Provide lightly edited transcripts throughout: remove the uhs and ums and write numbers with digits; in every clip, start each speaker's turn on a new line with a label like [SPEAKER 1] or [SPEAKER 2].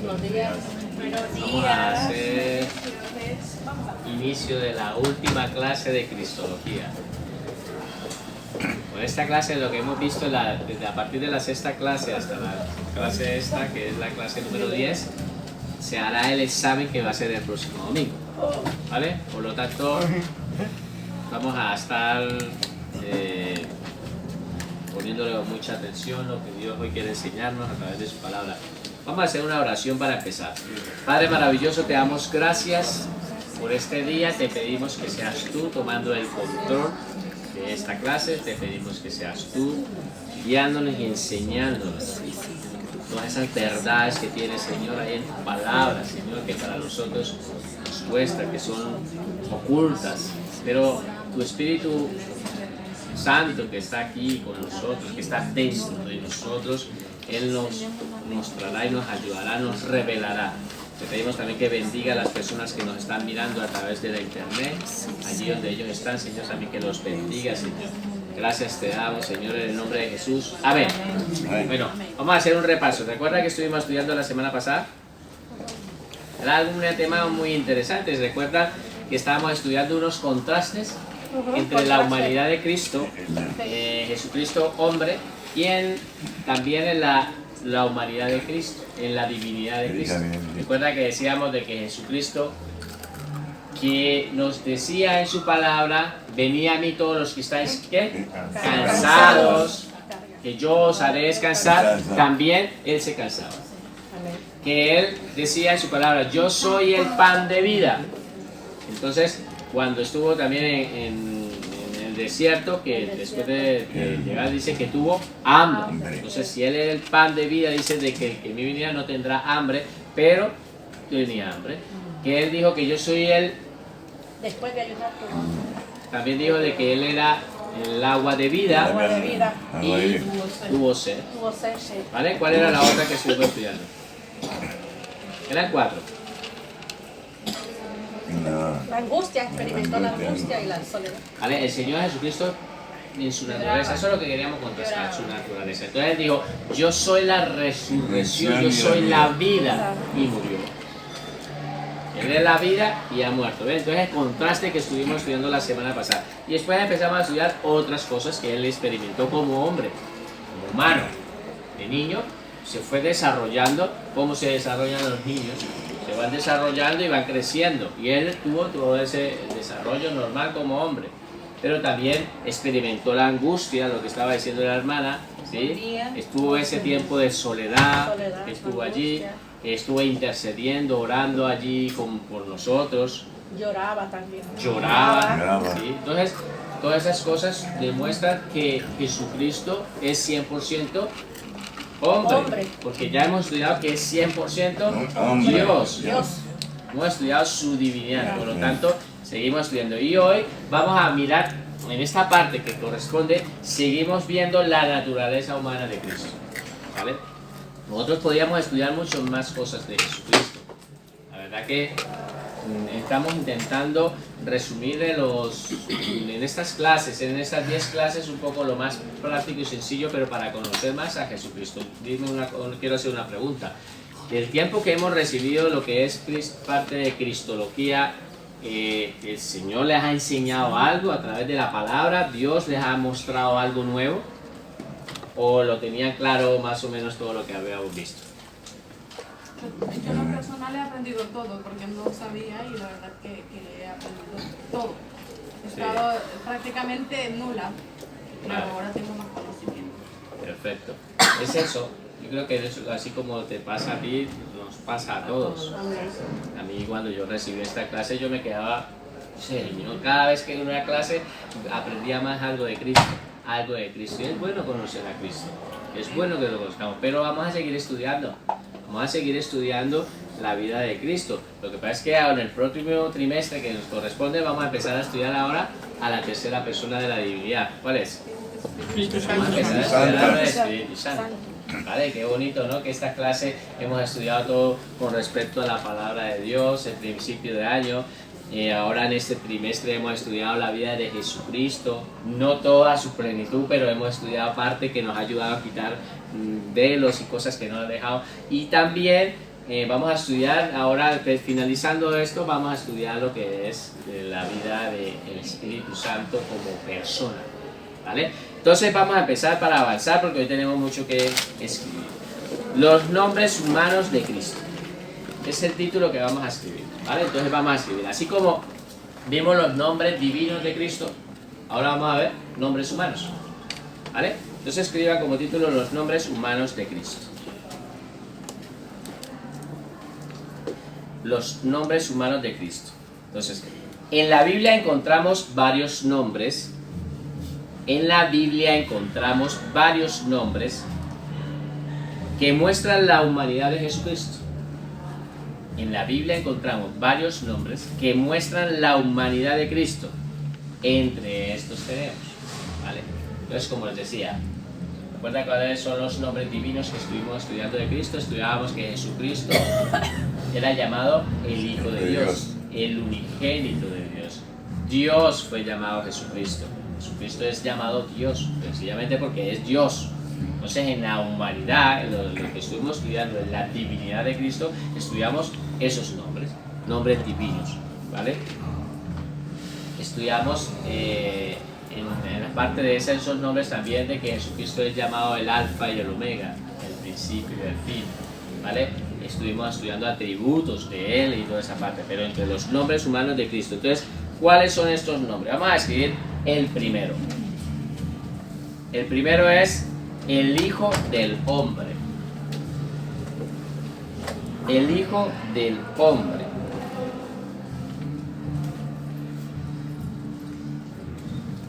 [SPEAKER 1] Buenos días.
[SPEAKER 2] Vamos a hacer inicio de la última clase de Cristología. Con esta clase lo que hemos visto desde a partir de la sexta clase hasta la clase esta, que es la clase número 10, se hará el examen que va a ser el próximo domingo, ¿vale? Por lo tanto, vamos a estar poniéndole mucha atención a lo que Dios hoy quiere enseñarnos a través de su palabra. Vamos a hacer una oración para empezar. Padre maravilloso, te damos gracias por este día. Te pedimos que seas tú tomando el control de esta clase. Te pedimos que seas tú guiándonos y enseñándonos todas esas verdades que tienes, Señor, ahí en tu palabra, Señor, que para nosotros nos cuesta, que son ocultas, pero tu Espíritu Santo que está aquí con nosotros, que está dentro de nosotros, Él nos mostrará y nos ayudará, nos revelará. Te pedimos también que bendiga a las personas que nos están mirando a través de la internet, allí donde ellos están, Señor, también que los bendiga, Señor. Gracias te damos, Señor, en el nombre de Jesús. Amén. Bueno, vamos a hacer un repaso. ¿Recuerda que estuvimos estudiando la semana pasada? Era un tema muy interesante. ¿Recuerda que estábamos estudiando unos contrastes entre la humanidad de Cristo, Jesucristo hombre, y también en la humanidad de Cristo, en la divinidad de Cristo? Recuerda que decíamos de que Jesucristo, que nos decía en su palabra, venid a mí todos los que estáis ¿qué? Cansados, que yo os haré descansar. También Él se cansaba. Que Él decía en su palabra, yo soy el pan de vida. Entonces, cuando estuvo también en el desierto, que después de llegar dice que tuvo hambre. Entonces, si Él es el pan de vida, dice de que el que en mí viniera no tendrá hambre, pero tenía hambre. Que Él dijo que yo soy el...
[SPEAKER 1] Después de ayunar
[SPEAKER 2] También dijo de que Él era el agua de vida, y tuvo sed. ¿Vale? ¿Cuál era la otra que estuvo estudiando? Eran 4.
[SPEAKER 1] La angustia, experimentó la angustia y la soledad.
[SPEAKER 2] ¿Vale? El Señor Jesucristo en su naturaleza, eso es lo que queríamos contrastar, su naturaleza. Entonces Él dijo, yo soy la resurrección, yo soy la vida, y murió. Él es la vida y ha muerto. ¿Ven? Entonces el contraste que estuvimos estudiando la semana pasada. Y después empezamos a estudiar otras cosas que Él experimentó como hombre, como humano. De niño se fue desarrollando, como se desarrollan los niños. Se van desarrollando y van creciendo. Y Él tuvo todo ese desarrollo normal como hombre. Pero también experimentó la angustia, lo que estaba diciendo la hermana, ¿sí? Estuvo ese tiempo de soledad, estuvo allí, estuvo intercediendo, orando allí por nosotros.
[SPEAKER 1] Lloraba también.
[SPEAKER 2] Lloraba. ¿Sí? Entonces, todas esas cosas demuestran que Jesucristo es 100% hombre, porque ya hemos estudiado que es 100% Dios. Hemos estudiado su divinidad, por lo tanto, seguimos estudiando. Y hoy vamos a mirar, en esta parte que corresponde, seguimos viendo la naturaleza humana de Cristo. ¿Vale? Nosotros podríamos estudiar mucho más cosas de Jesucristo. La verdad que estamos intentando resumir en estas clases, en estas 10 clases, un poco lo más práctico y sencillo, pero para conocer más a Jesucristo. Quiero hacer una pregunta. Del tiempo que hemos recibido lo que es parte de Cristología, ¿el Señor les ha enseñado algo a través de la palabra? ¿Dios les ha mostrado algo nuevo? ¿O lo tenían claro más o menos todo lo que habíamos visto?
[SPEAKER 3] Yo en lo personal he aprendido todo porque no sabía y la verdad que he aprendido todo. He estado prácticamente nula, pero ahora tengo más conocimiento.
[SPEAKER 2] Perfecto. Es eso. Yo creo que eso, así como te pasa a ti, nos pasa a todos. A mí cuando yo recibí esta clase yo me quedaba, Señor, cada vez que en una clase aprendía más algo de Cristo. Algo de Cristo. Y es bueno conocer a Cristo. Es bueno que lo conozcamos. Pero vamos a seguir estudiando. Vamos a seguir estudiando la vida de Cristo. Lo que pasa es que en el próximo trimestre que nos corresponde vamos a empezar a estudiar ahora a la tercera persona de la divinidad. ¿Cuál es? Vamos a empezar a estudiar al Espíritu Santo. Vale, qué bonito, ¿no? Que esta clase hemos estudiado todo con respecto a la palabra de Dios, el principio de año. Ahora en este trimestre hemos estudiado la vida de Jesucristo, no toda su plenitud, pero hemos estudiado parte que nos ha ayudado a quitar velos y cosas que nos ha dejado. Y también vamos a estudiar, ahora finalizando esto, vamos a estudiar lo que es la vida del Espíritu Santo como persona, ¿vale? Entonces vamos a empezar para avanzar porque hoy tenemos mucho que escribir. Los nombres humanos de Cristo. Es el título que vamos a escribir, ¿vale? Entonces vamos a escribir, así como vimos los nombres divinos de Cristo, ahora vamos a ver nombres humanos, ¿vale? Entonces escriba como título los nombres humanos de Cristo. Los nombres humanos de Cristo. Entonces, en la Biblia encontramos varios nombres. En la Biblia encontramos varios nombres que muestran la humanidad de Jesucristo. En la Biblia encontramos varios nombres que muestran la humanidad de Cristo. Entre estos tenemos, ¿vale? Entonces, como les decía, ¿recuerda cuáles son los nombres divinos que estuvimos estudiando de Cristo? Estudiábamos que Jesucristo era llamado el Hijo de Dios, el unigénito de Dios. Dios fue llamado Jesucristo. Jesucristo es llamado Dios, sencillamente porque es Dios. Entonces, en la humanidad, en lo que estuvimos estudiando, en la divinidad de Cristo, estudiamos esos nombres, nombres divinos, ¿vale? Estudiamos en la parte de esos nombres también de que Jesucristo es llamado el Alfa y el Omega, el principio y el fin, ¿vale? Estuvimos estudiando atributos de Él y toda esa parte, pero entre los nombres humanos de Cristo. Entonces, ¿cuáles son estos nombres? Vamos a escribir el primero. El primero es el Hijo del Hombre. El Hijo del Hombre.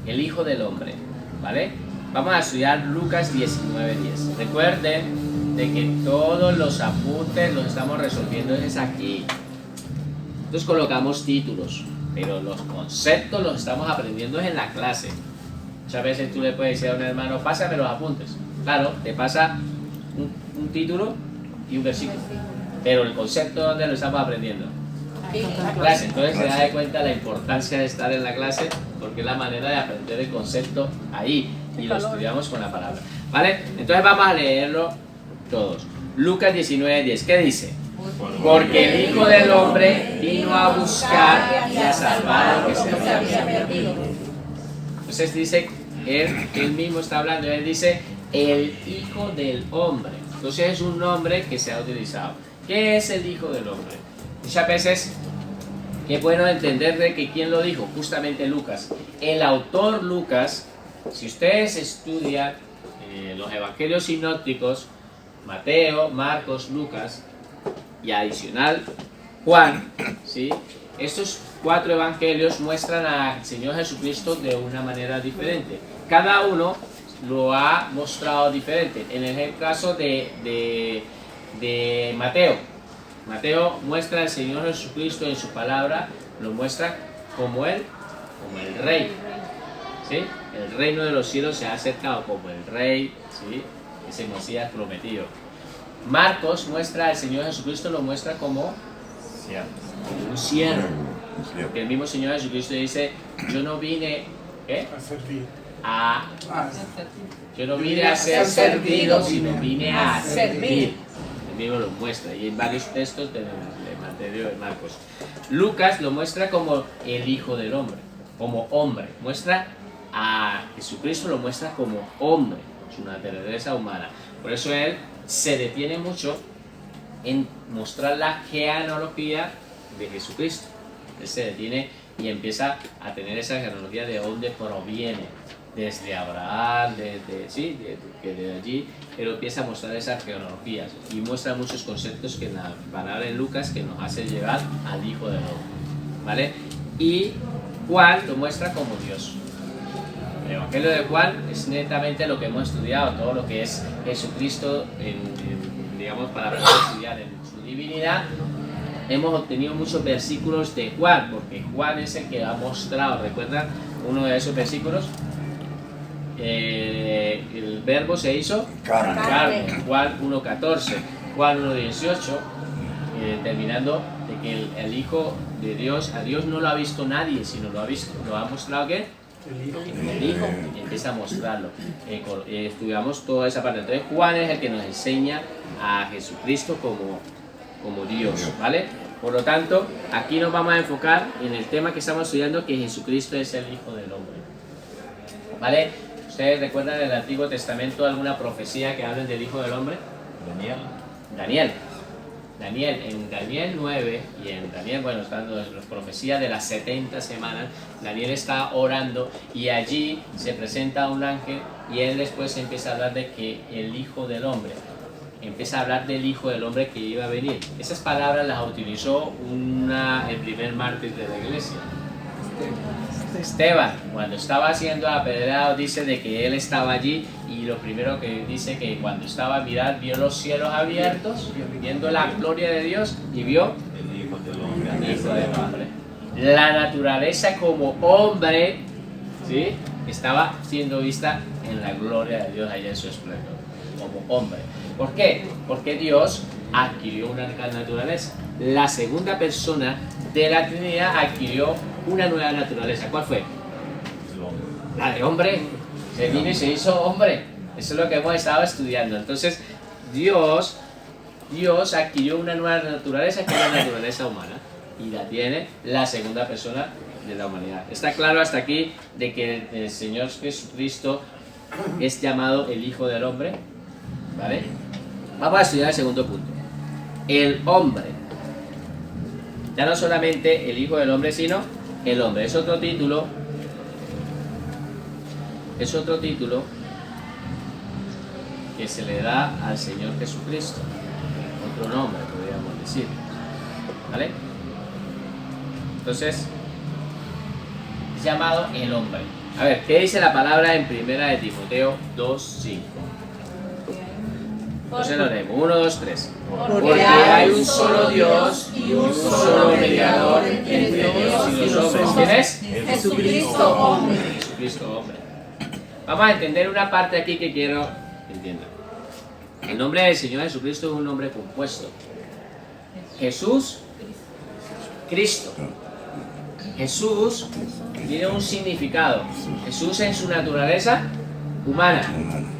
[SPEAKER 2] El Hijo del Hombre, ¿vale? Vamos a estudiar Lucas 19:10. Recuerden de que todos los apuntes los estamos resolviendo es aquí. Entonces colocamos títulos, pero los conceptos los estamos aprendiendo en la clase. Muchas veces tú le puedes decir a un hermano, pásame los apuntes. Claro, te pasa un título y un versículo, pero el concepto, ¿dónde lo estamos aprendiendo? En la clase. Entonces se da de cuenta la importancia de estar en la clase, porque es la manera de aprender el concepto ahí, y lo estudiamos con la palabra, ¿vale? Entonces vamos a leerlo todos. Lucas 19:10, ¿qué dice? Porque el Hijo del Hombre vino a buscar y a salvar a lo que se había perdido. Entonces dice, él mismo está hablando, él dice el Hijo del Hombre. Entonces es un nombre que se ha utilizado. ¿Qué es el Hijo del Hombre? Muchas veces es bueno entender de que quién lo dijo, justamente Lucas. El autor Lucas, si ustedes estudian los evangelios sinópticos, Mateo, Marcos, Lucas y adicional Juan, ¿sí? Estos 4 evangelios muestran al Señor Jesucristo de una manera diferente. Cada uno lo ha mostrado diferente. En el caso de Mateo, Mateo muestra al Señor Jesucristo en su palabra, lo muestra como el Rey, ¿sí? El reino de los cielos se ha acercado como el Rey, ¿sí? Ese Mesías prometido. Marcos muestra al Señor Jesucristo, lo muestra como un siervo. Porque el mismo Señor Jesucristo dice, yo no vine yo no vine a ser servido, sino vine a servir. El mismo lo muestra, y en varios textos de Mateo y Marcos. Lucas lo muestra como el Hijo del Hombre, como hombre. Muestra a Jesucristo, lo muestra como hombre, su naturaleza humana. Por eso él se detiene mucho en mostrar la genealogía de Jesucristo. Él se detiene y empieza a tener esa genealogía de dónde proviene, desde Abraham, que de allí, pero empieza a mostrar esas genealogías y muestra muchos conceptos que en la palabra en Lucas que nos hace llegar al Hijo del Hombre, ¿vale? Y Juan lo muestra como Dios. El Evangelio de Juan es netamente lo que hemos estudiado, todo lo que es Jesucristo, digamos, para poder estudiar en su divinidad. Hemos obtenido muchos versículos de Juan, porque Juan es el que ha mostrado, ¿recuerdan uno de esos versículos? El verbo se hizo carne, Juan 1:14, Juan 1:18, terminando de que el Hijo de Dios, a Dios no lo ha visto nadie, sino lo ha mostrado ¿qué? El Hijo, y empieza a mostrarlo. Estudiamos toda esa parte. Entonces Juan es el que nos enseña a Jesucristo como Dios, ¿vale? Por lo tanto, aquí nos vamos a enfocar en el tema que estamos estudiando, que Jesucristo es el Hijo del Hombre, ¿vale? ¿Ustedes recuerdan en el Antiguo Testamento alguna profecía que hablen del Hijo del Hombre? Daniel, en Daniel 9 y en Daniel, bueno, estando en las profecías de las 70 semanas, Daniel está orando y allí se presenta un ángel y él después empieza a hablar de que el Hijo del Hombre, empieza a hablar del Hijo del Hombre que iba a venir. Esas palabras las utilizó el primer mártir de la iglesia, Esteban, cuando estaba siendo apedreado, dice de que él estaba allí y lo primero que dice que cuando estaba a mirar, vio los cielos abiertos, viendo la gloria de Dios y vio el Hijo del Hombre. La naturaleza como hombre, ¿sí?, estaba siendo vista en la gloria de Dios allá en su esplendor, como hombre. ¿Por qué? Porque Dios adquirió una naturaleza. La segunda persona de la Trinidad adquirió una nueva naturaleza. ¿Cuál fue? La de hombre. Se vino y se hizo hombre. Eso es lo que hemos estado estudiando. Entonces, Dios adquirió una nueva naturaleza, que es la naturaleza humana, y la tiene la segunda persona de la humanidad. ¿Está claro hasta aquí de que el Señor Jesucristo es llamado el Hijo del Hombre? ¿Vale? Vamos a estudiar el segundo punto. El hombre. Ya no solamente el Hijo del Hombre, sino el hombre. Es otro título que se le da al Señor Jesucristo. Otro nombre, podríamos decir. ¿Vale? Entonces, es llamado el hombre. A ver, ¿qué dice la palabra en primera de Timoteo 2:5? Entonces lo leemos. 1, 2, 3. Porque hay un solo Dios y un solo mediador entre Dios y los hombres. ¿Quién es?
[SPEAKER 1] Jesucristo hombre.
[SPEAKER 2] Jesucristo hombre. Vamos a entender una parte aquí que quiero que entiendan. El nombre del Señor Jesucristo es un nombre compuesto. Jesús, Cristo. Jesús tiene un significado. Jesús en su naturaleza humana.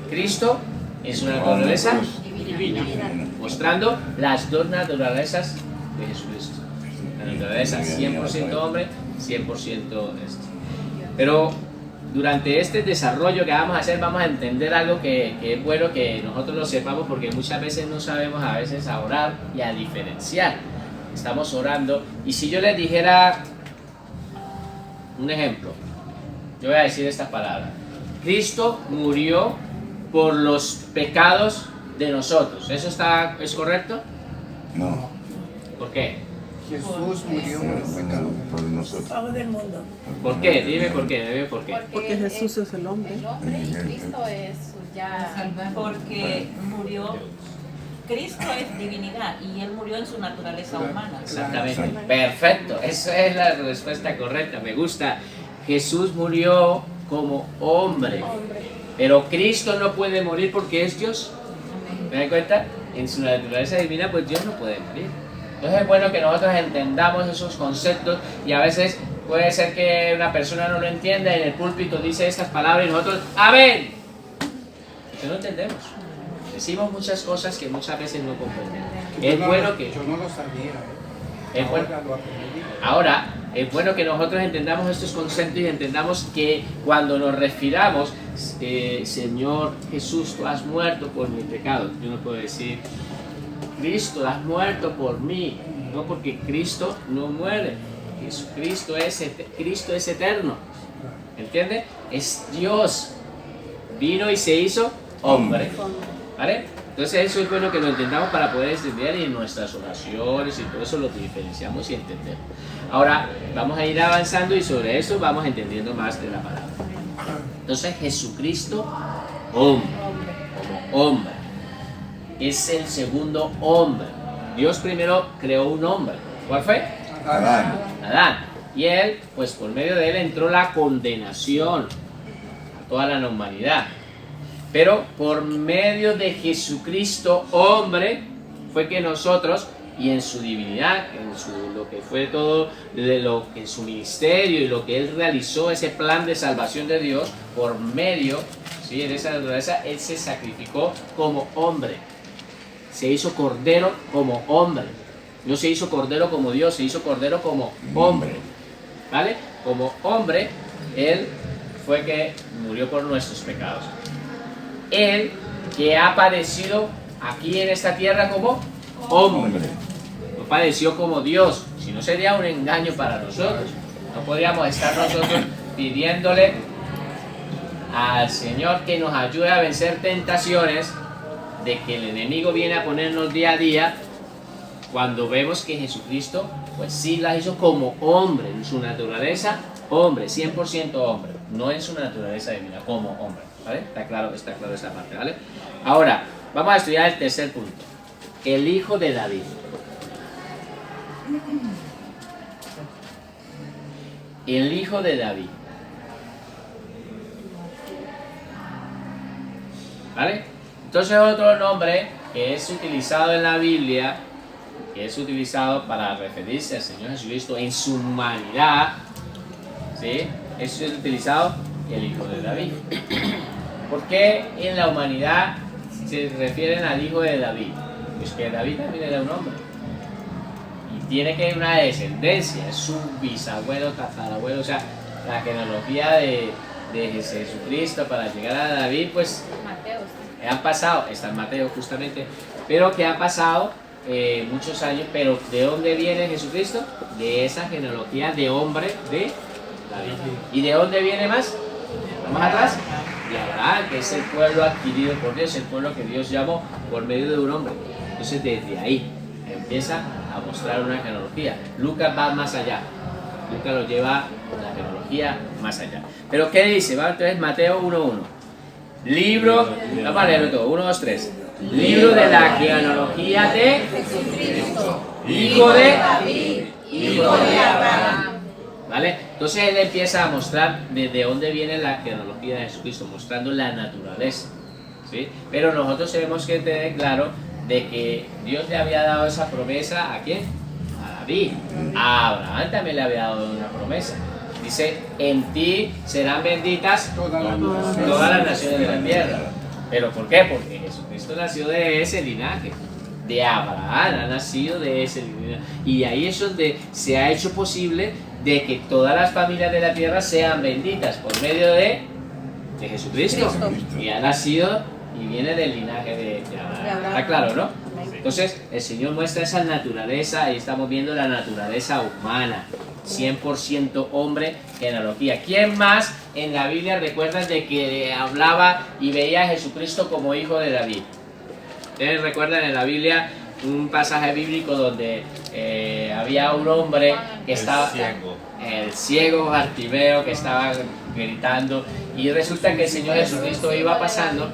[SPEAKER 2] Cristo en su naturaleza divina, mostrando las dos naturalezas de Jesucristo. La naturaleza 100% hombre, 100% Pero durante este desarrollo que vamos a hacer, vamos a entender algo que es bueno que nosotros lo sepamos, porque muchas veces no sabemos a veces a orar y a diferenciar. Estamos orando, y si yo les dijera un ejemplo, yo voy a decir estas palabras: Cristo murió por los pecados de nosotros. ¿Eso es correcto?
[SPEAKER 4] No.
[SPEAKER 2] ¿Por qué?
[SPEAKER 5] Jesús murió por los pecados
[SPEAKER 4] Por nosotros.
[SPEAKER 1] Del mundo.
[SPEAKER 2] ¿Por qué? Dime por qué, dime por qué.
[SPEAKER 6] Porque Jesús es el hombre.
[SPEAKER 1] El hombre y Cristo es ya.
[SPEAKER 7] Porque murió, Cristo es divinidad y Él murió en su naturaleza humana.
[SPEAKER 2] Exactamente. Perfecto. Esa es la respuesta correcta. Me gusta. Jesús murió como hombre. Pero Cristo no puede morir porque es Dios. ¿Me dan cuenta? En su naturaleza divina, pues Dios no puede morir. Entonces es bueno que nosotros entendamos esos conceptos, y a veces puede ser que una persona no lo entienda y en el púlpito dice estas palabras y nosotros ¡amén! Que no entendemos. Decimos muchas cosas que muchas veces no comprendemos. Es bueno que...
[SPEAKER 5] Yo no lo sabía.
[SPEAKER 2] Es bueno,
[SPEAKER 5] Ahora lo aprendí.
[SPEAKER 2] ahora, es bueno que nosotros entendamos estos conceptos y entendamos que cuando nos refiramos, Señor Jesús, tú has muerto por mis pecados. Yo no puedo decir, Cristo, has muerto por mí. No, porque Cristo no muere. Cristo es eterno. ¿Entiendes? Es Dios. Vino y se hizo hombre. ¿Vale? Entonces eso es bueno que lo entendamos para poder entender, y en nuestras oraciones y todo eso lo diferenciamos y entendemos. Ahora vamos a ir avanzando y sobre eso vamos entendiendo más de la palabra. Entonces Jesucristo, hombre, como hombre, es el segundo hombre. Dios primero creó un hombre. ¿Cuál fue?
[SPEAKER 4] Adán.
[SPEAKER 2] Adán. Y él, pues por medio de él entró la condenación a toda la humanidad. Pero por medio de Jesucristo, hombre, fue que nosotros, y en su divinidad, lo que fue todo, en su ministerio y lo que él realizó, ese plan de salvación de Dios, por medio, ¿sí?, de esa naturaleza, él se sacrificó como hombre. Se hizo cordero como hombre. No se hizo cordero como Dios, se hizo cordero como hombre, ¿vale? Como hombre, Él fue que murió por nuestros pecados. Él que ha padecido aquí en esta tierra como hombre. No padeció como Dios, si no sería un engaño para nosotros. No podríamos estar nosotros pidiéndole al Señor que nos ayude a vencer tentaciones de que el enemigo viene a ponernos día a día, cuando vemos que Jesucristo pues sí las hizo como hombre, en su naturaleza hombre, 100% hombre, no en su naturaleza divina, como hombre, ¿vale? Está claro esta parte, ¿vale? Ahora, vamos a estudiar el tercer punto, el hijo de David. El hijo de David, ¿vale? Entonces otro nombre que es utilizado en la Biblia, que es utilizado para referirse al Señor Jesucristo en su humanidad, ¿sí? Es utilizado el hijo de David. ¿Por qué en la humanidad se refieren al hijo de David? Pues que David también era un hombre y tiene que ir una descendencia, es su bisabuelo, tatarabuelo, o sea, la genealogía de Jesucristo para llegar a David, pues
[SPEAKER 7] Mateo.
[SPEAKER 2] han pasado, está en Mateo justamente, pero que han pasado muchos años. Pero ¿de dónde viene Jesucristo? De esa genealogía de hombre de David. ¿Y de dónde viene más? Más atrás, de Abraham, que es el pueblo adquirido por Dios, el pueblo que Dios llamó por medio de un hombre. Entonces desde ahí empieza a mostrar una genealogía. Lucas va más allá, Lucas lo lleva la genealogía más allá. Pero ¿qué dice? Va entonces Mateo 1:1. Libro, vamos a leerlo todo, 1, 2, 3. Libro de la genealogía de
[SPEAKER 1] Jesucristo,
[SPEAKER 2] hijo de
[SPEAKER 1] David, hijo de Abraham.
[SPEAKER 2] ¿Vale? Entonces él empieza a mostrar desde dónde viene la genealogía de Jesucristo, mostrando la naturaleza, ¿sí? Pero nosotros tenemos que tener claro de que Dios le había dado esa promesa ¿a quién? A David. A Abraham también le había dado una promesa. Dice, en ti serán benditas todas las naciones de la tierra. ¿Pero por qué? Porque Jesucristo nació de ese linaje. De Abraham ha nacido de ese linaje. Y ahí es donde se ha hecho posible de que todas las familias de la tierra sean benditas por medio de Jesucristo. Y ha nacido y viene del linaje de Abraham. ¿Está claro, no? Entonces el Señor muestra esa naturaleza. Ahí estamos viendo la naturaleza humana, 100% hombre, genealogía. ¿Quién más en la Biblia recuerdan de que hablaba y veía a Jesucristo como hijo de David? ¿Ustedes recuerdan en la Biblia un pasaje bíblico donde había un hombre que estaba, el ciego Bartimeo, que estaba gritando, y resulta que el Señor Jesucristo iba pasando,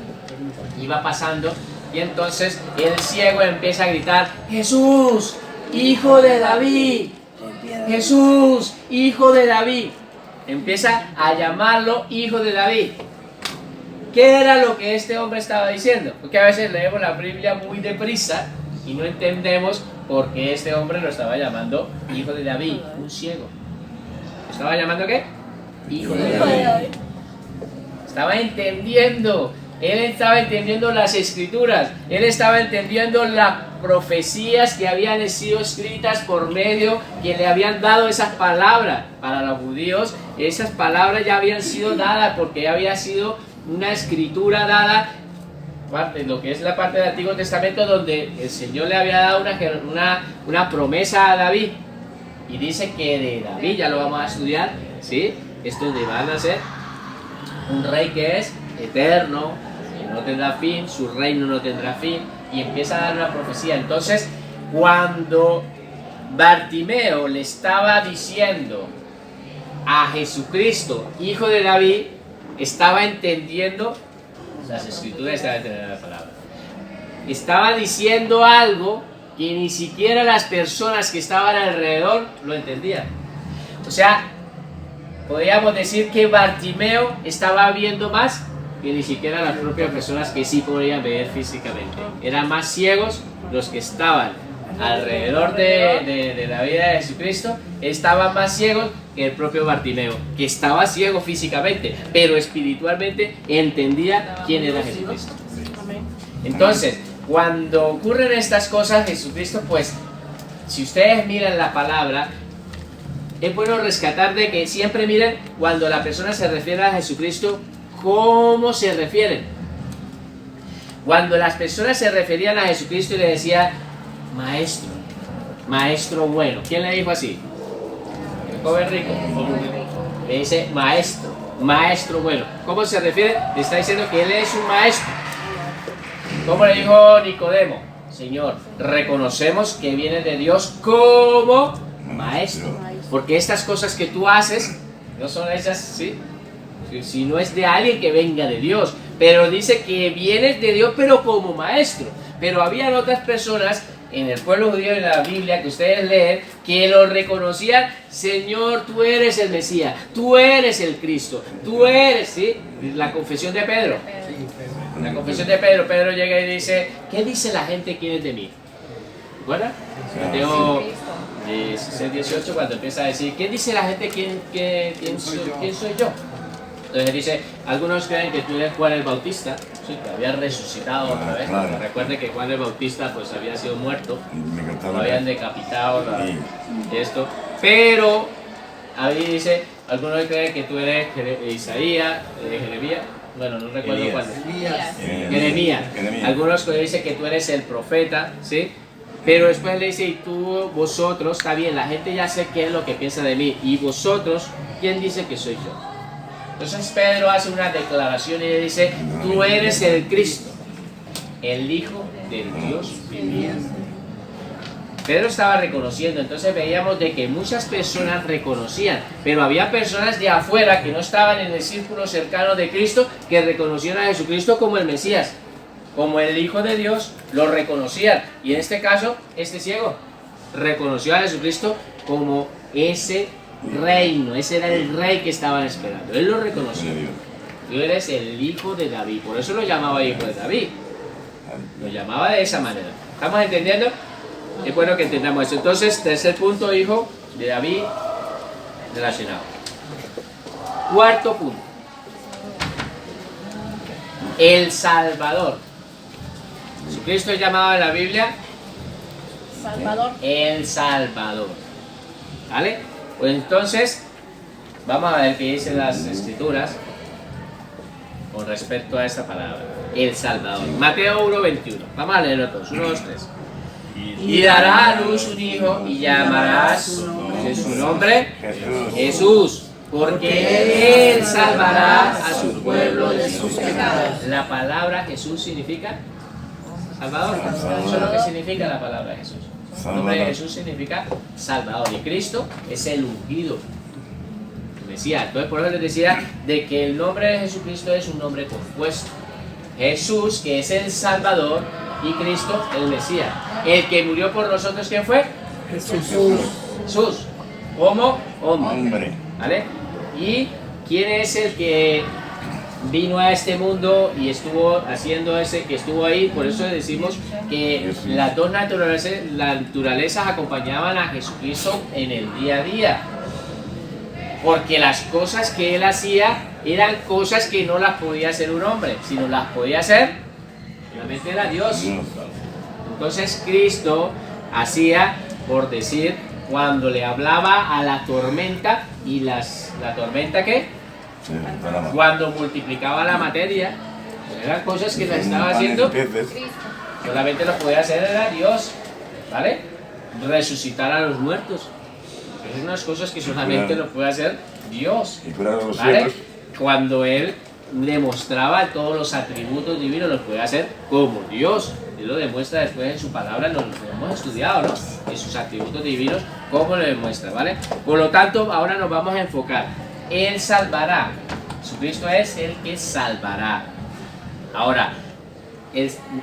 [SPEAKER 2] y entonces el ciego empieza a gritar: Jesús, hijo de David, Jesús, hijo de David. Empieza a llamarlo hijo de David. ¿Qué era lo que este hombre estaba diciendo? Porque a veces leemos la Biblia muy deprisa y no entendemos por qué este hombre lo estaba llamando hijo de David, un ciego. ¿Lo estaba llamando qué? Hijo de David. Estaba entendiendo. Él estaba entendiendo las escrituras, él estaba entendiendo las profecías que habían sido escritas por medio, que le habían dado esas palabras. Para los judíos, esas palabras ya habían sido dadas, porque ya había sido una escritura dada, lo que es la parte del Antiguo Testamento, donde el Señor le había dado una promesa a David. Y dice que de David, ya lo vamos a estudiar, ¿sí? Esto de va a nacer un rey que es eterno, que no tendrá fin, su reino no tendrá fin, y empieza a dar una profecía. Entonces, cuando Bartimeo le estaba diciendo a Jesucristo, hijo de David, estaba entendiendo las escrituras, estaba entendiendo la palabra. Estaba diciendo algo que ni siquiera las personas que estaban alrededor lo entendían. O sea, podríamos decir que Bartimeo estaba viendo más que ni siquiera las propias personas que sí podían ver físicamente. Eran más ciegos los que estaban alrededor de la vida de Jesucristo, estaban más ciegos que el propio Bartimeo, que estaba ciego físicamente, pero espiritualmente entendía quién era Jesucristo. Entonces, cuando ocurren estas cosas, Jesucristo pues si ustedes miran la palabra, es bueno rescatar de que siempre miren cuando la persona se refiere a Jesucristo, cómo se refieren. Cuando las personas se referían a Jesucristo y le decían, maestro, maestro bueno. ¿Quién le dijo así? El joven rico. Le dice maestro, maestro bueno. ¿Cómo se refiere? Le está diciendo que él es un maestro. ¿Cómo le dijo Nicodemo? Señor, reconocemos que viene de Dios como maestro. Porque estas cosas que tú haces no son hechas, ¿sí? Si no es de alguien que venga de Dios. Pero dice que vienes de Dios, pero como maestro. Pero había otras personas en el pueblo judío, en la Biblia, que ustedes leen, que lo reconocían. Señor, tú eres el Mesías, tú eres el Cristo, tú eres, ¿sí? La confesión de Pedro. La confesión de Pedro. Pedro llega y dice, ¿qué dice la gente quién es de mí? ¿Recuerda? Mateo 16-18, cuando empieza a decir, ¿quién dice la gente quién soy yo? Entonces dice, algunos creen que tú eres Juan el Bautista, sí, que había resucitado otra vez.
[SPEAKER 4] Claro.
[SPEAKER 2] Recuerde que Juan el Bautista pues había sido muerto, lo habían decapitado, esto. Pero ahí dice, algunos creen que tú eres Isaías, Jeremías, bueno, no recuerdo cuál. Jeremías. Algunos dicen que tú eres el profeta, ¿sí? Pero después le dice, y tú, vosotros, está bien, la gente ya sé qué es lo que piensa de mí, y vosotros, ¿quién dice que soy yo? Entonces Pedro hace una declaración y le dice, tú eres el Cristo, el Hijo del Dios viviente. Pedro estaba reconociendo, entonces veíamos de que muchas personas reconocían, pero había personas de afuera que no estaban en el círculo cercano de Cristo, que reconocían a Jesucristo como el Mesías, como el Hijo de Dios, lo reconocían. Y en este caso, este ciego reconoció a Jesucristo como ese reino, ese era el rey que estaban esperando. Él lo reconoció. Tú eres el hijo de David, por eso lo llamaba hijo de David. Lo llamaba de esa manera. ¿Estamos entendiendo? Es bueno que entendamos eso. Entonces, tercer punto, hijo de David relacionado. Cuarto punto. El Salvador. Jesucristo es llamado en la Biblia
[SPEAKER 1] Salvador.
[SPEAKER 2] el Salvador. ¿Vale? Pues entonces, vamos a ver qué dicen las Escrituras con respecto a esta palabra. El Salvador. Mateo 1:21. Vamos a leerlo todos. 1, 2, 3. Y dará a luz un hijo y llamarás su nombre Jesús, porque él salvará a su pueblo de sus pecados. La palabra Jesús significa Salvador. Eso es lo que significa la palabra Jesús. El nombre de Jesús significa Salvador, y Cristo es el ungido, Mesías. Entonces por eso les decía de que el nombre de Jesucristo es un nombre compuesto. Jesús, que es el Salvador, y Cristo, el Mesías. El que murió por nosotros, ¿quién fue? Jesús, como hombre. ¿Vale? ¿Y quién es el que vino a este mundo y estuvo haciendo que estuvo ahí? Por eso decimos que las dos naturalezas acompañaban a Jesucristo en el día a día, porque las cosas que él hacía eran cosas que no las podía hacer un hombre, sino las podía hacer solamente era Dios. Entonces Cristo hacía, por decir, cuando le hablaba a la tormenta, y la tormenta ¿qué? Cuando multiplicaba la materia, eran cosas que las estaba haciendo, solamente lo podía hacer era Dios, ¿vale? Resucitar a los muertos, es unas cosas que solamente lo puede hacer Dios, ¿vale? Cuando él demostraba todos los atributos divinos, los puede hacer como Dios. Él lo demuestra después en su palabra, lo hemos estudiado, ¿no? En sus atributos divinos, cómo lo demuestra, ¿vale? Por lo tanto, ahora nos vamos a enfocar. Él salvará. Jesucristo es el que salvará. Ahora,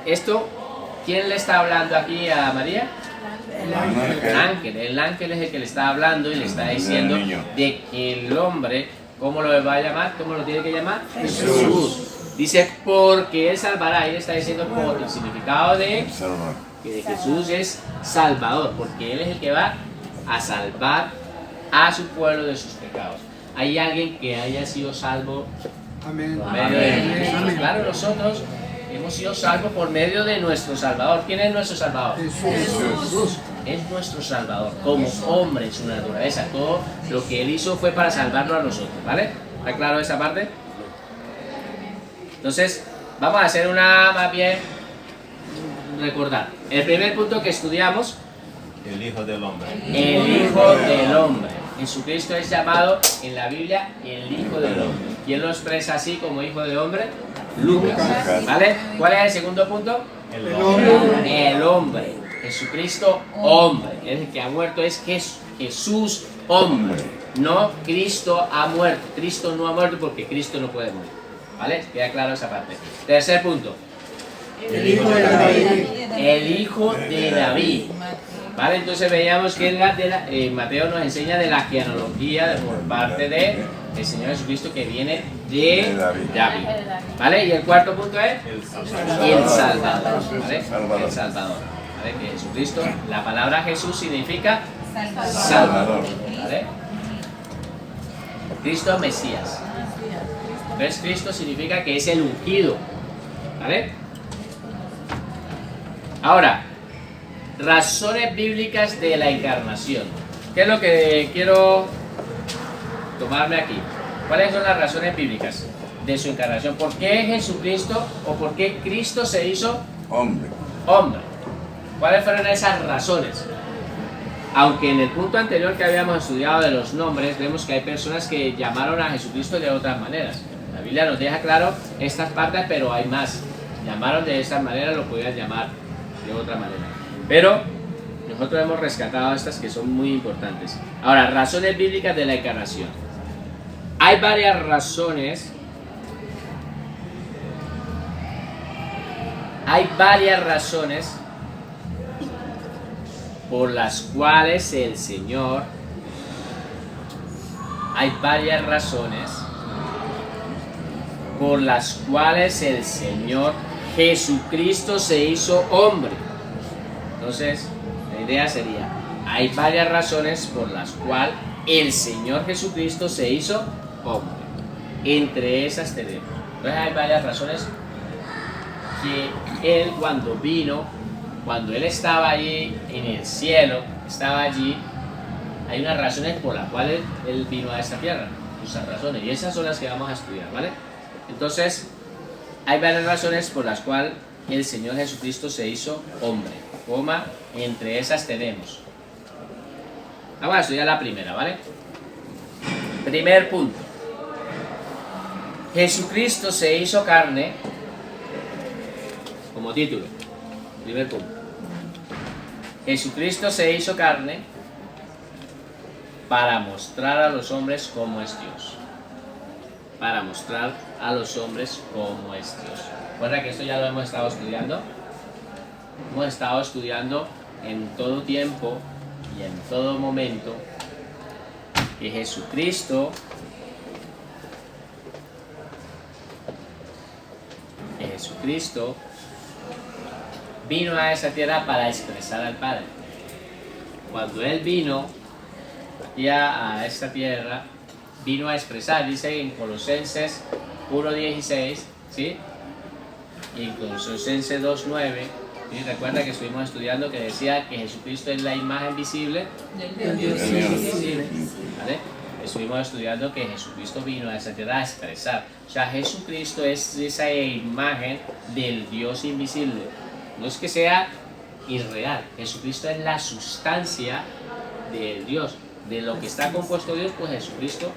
[SPEAKER 2] esto, ¿quién le está hablando aquí a María? El ángel. El ángel es el que le está hablando y le está diciendo de que el hombre, ¿cómo lo va a llamar? ¿Cómo lo tiene que llamar? Jesús. Dice, porque él salvará. Él está diciendo por el significado de que Jesús es Salvador, porque él es el que va a salvar a su pueblo de sus pecados. ¿Hay alguien que haya sido salvo? Amén. Claro, nosotros Hemos sido salvos por medio de nuestro Salvador. ¿Quién es nuestro Salvador? Jesús. Es nuestro Salvador, como hombre en su naturaleza. Todo lo que Él hizo fue para salvarnos a nosotros, ¿vale? ¿Está claro esa parte? Entonces, vamos a hacer más bien, recordar. El primer punto que estudiamos,
[SPEAKER 6] El Hijo del Hombre.
[SPEAKER 2] el Hijo del Hombre. Jesucristo es llamado en la Biblia el Hijo del Hombre. ¿Quién lo expresa así como Hijo del Hombre? Lucas. ¿Vale? ¿Cuál es el segundo punto?
[SPEAKER 6] El hombre.
[SPEAKER 2] El hombre. Jesucristo, hombre. El que ha muerto es Jesús, hombre. No Cristo ha muerto. Cristo no ha muerto porque Cristo no puede morir. ¿Vale? Queda claro esa parte. Tercer punto.
[SPEAKER 5] El Hijo de David.
[SPEAKER 2] El Hijo de David. ¿Vale? Entonces veíamos que Mateo nos enseña de la genealogía por parte de el Señor Jesucristo que viene de David. ¿Vale? Y el cuarto punto es
[SPEAKER 6] El Salvador.
[SPEAKER 2] el Salvador. ¿Vale? El Salvador. ¿Vale? Que Jesucristo, la palabra Jesús significa Salvador. ¿Vale? Cristo Mesías. Entonces Cristo significa que es el ungido. ¿Vale? Ahora, razones bíblicas de la encarnación. ¿Qué es lo que quiero tomarme aquí? ¿Cuáles son las razones bíblicas de su encarnación? ¿Por qué Jesucristo o por qué Cristo se hizo
[SPEAKER 4] Hombre.
[SPEAKER 2] hombre? ¿Cuáles fueron esas razones? Aunque en el punto anterior que habíamos estudiado de los nombres, vemos que hay personas que llamaron a Jesucristo de otras maneras. La Biblia nos deja claro estas partes, pero hay más. Llamaron de esta manera, lo podían llamar de otra manera. Pero nosotros hemos rescatado estas que son muy importantes. Ahora, razones bíblicas de la encarnación. Hay varias razones. Hay varias razones por las cuales el Señor. Hay varias razones por las cuales el Señor Jesucristo se hizo hombre. Entonces, la idea sería, hay varias razones por las cuales el Señor Jesucristo se hizo hombre. Entre esas tenemos. Entonces hay varias razones que Él cuando vino, cuando Él estaba allí en el cielo, estaba allí, hay unas razones por las cuales Él vino a esta tierra. Esas razones. Y esas son las que vamos a estudiar, ¿vale? Entonces, hay varias razones por las cuales el Señor Jesucristo se hizo hombre. Entre esas tenemos. Vamos a estudiar la primera, ¿vale? Primer punto. Jesucristo se hizo carne. Como título. Primer punto. Jesucristo se hizo carne para mostrar a los hombres cómo es Dios. Para mostrar a los hombres cómo es Dios. Recuerda que esto ya lo hemos estado estudiando. Hemos estado estudiando en todo tiempo y en todo momento que Jesucristo vino a esa tierra para expresar al Padre. Cuando Él vino ya a esta tierra, vino a expresar, dice en Colosenses 1:16, ¿sí? Y en Colosenses 2:9, ¿sí? Recuerda que estuvimos estudiando que decía que Jesucristo es la imagen visible del Dios invisible, ¿vale? Estuvimos estudiando que Jesucristo vino a esta tierra a expresar. O sea, Jesucristo es esa imagen del Dios invisible. No es que sea irreal. Jesucristo es la sustancia del Dios. De lo que está compuesto Dios, pues Jesucristo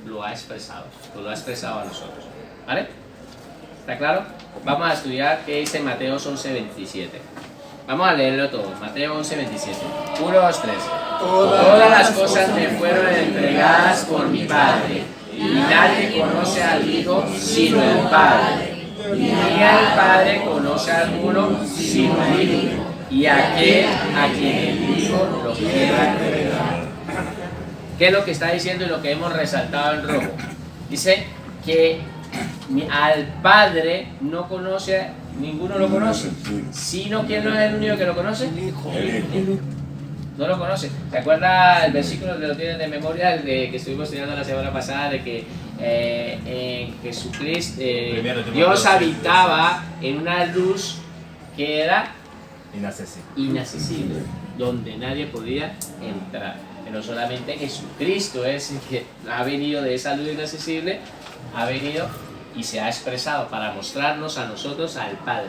[SPEAKER 2] lo ha expresado. Lo ha expresado a nosotros. ¿Vale? ¿Está claro? Vamos a estudiar qué dice Mateo 11:27. Vamos a leerlo todo. Mateo 11:27. 1, 2, 3. Todas las cosas me fueron entregadas por mi Padre, y nadie conoce al Hijo sino el Padre. Ni al Padre conoce a alguno sino el Hijo, y aquel a quien el Hijo lo quiera revelar. ¿Qué es lo que está diciendo y lo que hemos resaltado en rojo? Dice que al Padre no conoce, ninguno lo conoce, sino ¿quién no es el único que lo conoce? El Hijo. No lo conoce. ¿Se acuerda el versículo que lo tienen de memoria, el de que estuvimos estudiando la semana pasada, de que en Jesucristo,
[SPEAKER 6] Primero Timoteo
[SPEAKER 2] Dios
[SPEAKER 6] 6,
[SPEAKER 2] habitaba en una luz que era
[SPEAKER 6] Inaccesible.
[SPEAKER 2] inaccesible, donde nadie podía entrar. Pero solamente Jesucristo es el que ha venido de esa luz inaccesible, ha venido y se ha expresado para mostrarnos a nosotros al Padre.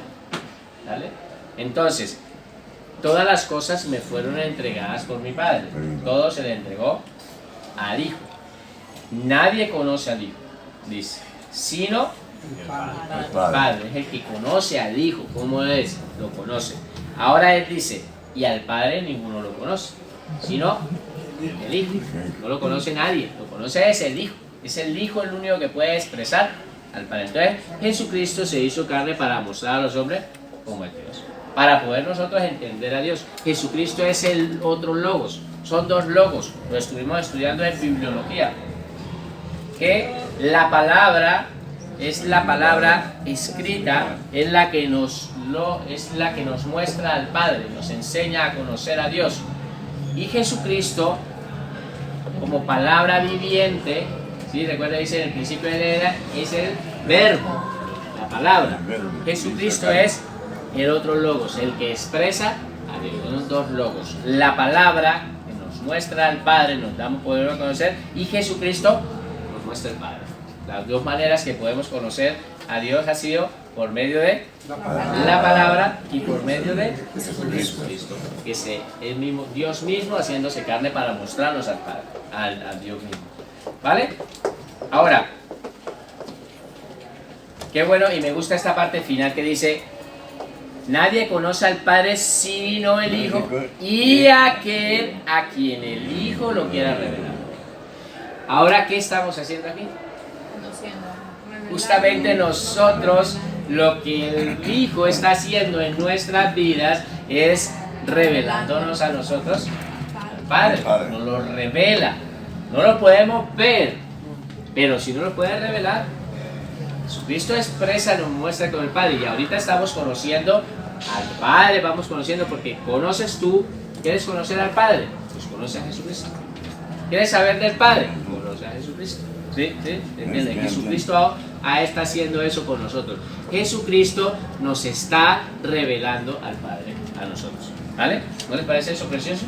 [SPEAKER 2] ¿Vale? Entonces, todas las cosas me fueron entregadas por mi Padre. Todo se le entregó al Hijo. Nadie conoce al Hijo, dice, sino
[SPEAKER 4] El
[SPEAKER 2] el
[SPEAKER 4] Padre.
[SPEAKER 2] Padre. Es el que conoce al Hijo. ¿Cómo es? Lo conoce. Ahora Él dice, y al Padre ninguno lo conoce, sino el Hijo. No lo conoce nadie, lo conoce es el Hijo. Es el Hijo el único que puede expresar al Padre. Entonces, Jesucristo se hizo carne para mostrar a los hombres cómo es Dios. Para poder nosotros entender a Dios. Jesucristo es el otro logos. Son dos logos. Lo estuvimos estudiando en bibliología. Que la palabra es la palabra escrita, es la que nos muestra al Padre, nos enseña a conocer a Dios. Y Jesucristo, como palabra viviente, ¿sí? Recuerda, dice en el principio de la era, es el verbo, la palabra. Jesucristo es el otro logos, el que expresa a Dios. Son dos logos. La palabra que nos muestra al Padre, nos da poder a conocer, y Jesucristo nos muestra al Padre. Las dos maneras que podemos conocer a Dios ha sido por medio de la palabra y por medio de Jesucristo, que es el mismo, Dios mismo haciéndose carne para mostrarnos al Padre, al Dios mismo. ¿Vale? Ahora, qué bueno, y me gusta esta parte final que dice: nadie conoce al Padre sino el Hijo y aquel a quien el Hijo lo quiera revelar. Ahora, ¿qué estamos haciendo aquí? Justamente nosotros, lo que el Hijo está haciendo en nuestras vidas es revelándonos a nosotros al Padre. Nos lo revela. No lo podemos ver, pero si no lo puede revelar, Jesucristo expresa, nos muestra con el Padre. Y ahorita estamos conociendo al Padre, vamos conociendo, porque conoces tú, ¿quieres conocer al Padre? Pues conoce a Jesucristo. ¿Quieres saber del Padre? Conoce a Jesucristo. ¿Sí? ¿Sí? ¿Entienden? Jesucristo está haciendo eso con nosotros. Jesucristo nos está revelando al Padre, a nosotros. ¿Vale? ¿No les parece eso precioso?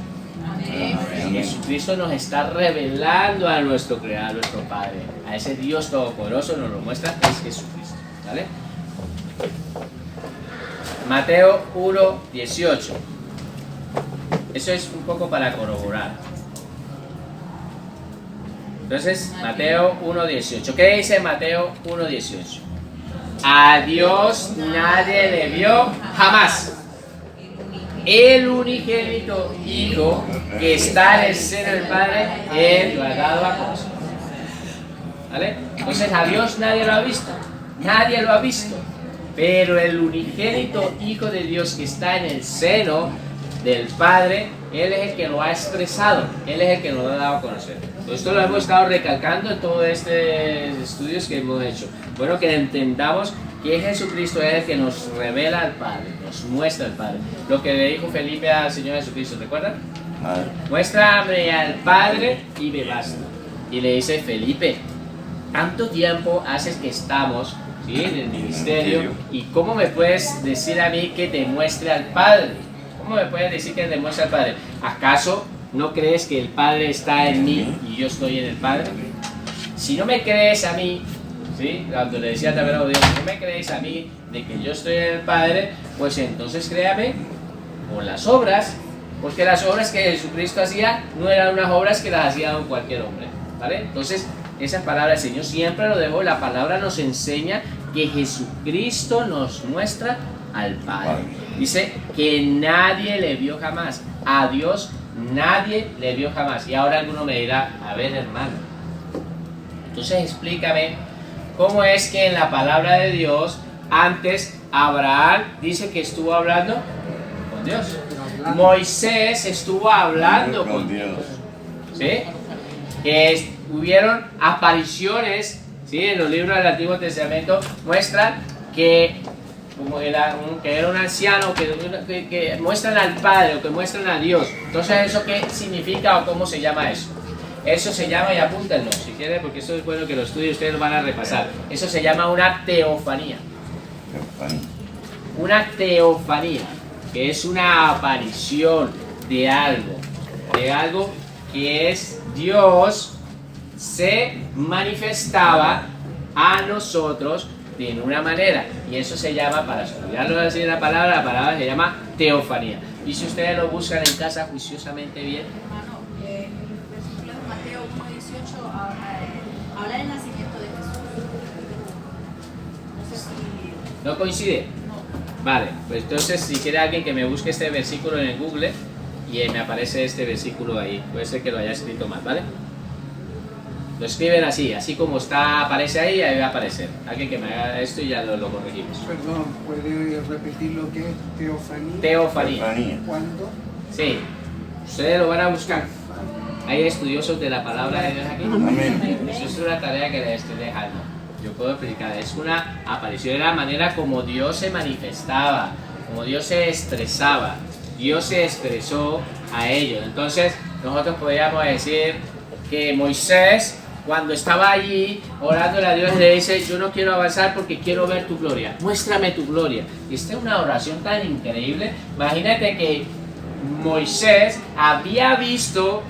[SPEAKER 2] Jesucristo nos está revelando a nuestro Creador, a nuestro Padre. A ese Dios Todopoderoso nos lo muestra, es Jesucristo. ¿Vale? Mateo 1:18. Eso es un poco para corroborar. Entonces, Mateo 1:18. ¿Qué dice Mateo 1:18? A Dios nadie le vio jamás. El unigénito Hijo que está en el seno del Padre, Él lo ha dado a conocer. ¿Vale? Entonces, a Dios nadie lo ha visto. Nadie lo ha visto. Pero el unigénito Hijo de Dios que está en el seno del Padre, Él es el que lo ha expresado, Él es el que lo ha dado a conocer. Esto lo hemos estado recalcando en todos estos estudios que hemos hecho. Bueno, que entendamos que Jesucristo es el que nos revela al Padre, nos muestra al Padre. Lo que le dijo Felipe al Señor Jesucristo, ¿recuerdan? Muéstrame al Padre y me basta. Y le dice: Felipe, tanto tiempo haces que estamos, ¿sí?, en el ministerio, y ¿cómo me puedes decir a mí que te muestre al Padre? ¿Cómo me puedes decir que te muestre al Padre? ¿Acaso no crees que el Padre está en mí y yo estoy en el Padre? Si no me crees a mí, ¿sí?, cuando le decía también a Dios, si no me crees a mí de que yo estoy en el Padre, pues entonces créame por las obras, porque las obras que Jesucristo hacía no eran unas obras que las hacía cualquier hombre, ¿vale? Entonces, esa palabra del Señor siempre lo dejo, la palabra nos enseña que Jesucristo nos muestra al Padre. Dice que nadie le vio jamás. A Dios nadie le vio jamás. Y ahora alguno me dirá: a ver, hermano, entonces explícame cómo es que en la palabra de Dios antes Abraham dice que estuvo hablando con Dios, Moisés estuvo hablando con Dios, ¿sí? Que hubieron apariciones, ¿sí?, en los libros del Antiguo Testamento muestran que como era un anciano, que muestran al Padre o que muestran a Dios. Entonces, ¿eso qué significa o cómo se llama eso? Eso se llama, y apúntenlo si quieren, porque eso es bueno que lo estudien, ustedes lo van a repasar. Eso se llama una teofanía. Una teofanía, que es una aparición de algo que es Dios se manifestaba a nosotros de una manera, y eso se llama, para estudiarlo así la palabra se llama teofanía. Y si ustedes lo buscan en casa juiciosamente bien,
[SPEAKER 1] Hermano, el versículo de Mateo 1:18 habla del nacimiento de Jesús. No sé si...
[SPEAKER 2] ¿no coincide? Vale, pues entonces si quiere alguien que me busque este versículo en el Google y me aparece este versículo ahí, puede ser que lo haya escrito mal, ¿vale? Lo escriben así como está, aparece ahí va a aparecer. Alguien que me haga esto y ya lo corregimos.
[SPEAKER 5] Perdón, ¿puede repetir lo que es teofanía?
[SPEAKER 2] Teofanía.
[SPEAKER 5] ¿Cuándo?
[SPEAKER 2] Sí, ustedes lo van a buscar. ¿Hay estudiosos de la palabra de Dios aquí?
[SPEAKER 4] Amén.
[SPEAKER 2] Eso es una tarea que les estoy dejando. Yo puedo explicar, es una aparición de la manera como Dios se manifestaba, como Dios se expresaba. Dios se expresó a ellos. Entonces, nosotros podríamos decir que Moisés, cuando estaba allí orándole a Dios, le dice: yo no quiero avanzar porque quiero ver tu gloria, muéstrame tu gloria. Y esta es una oración tan increíble. Imagínate que Moisés había visto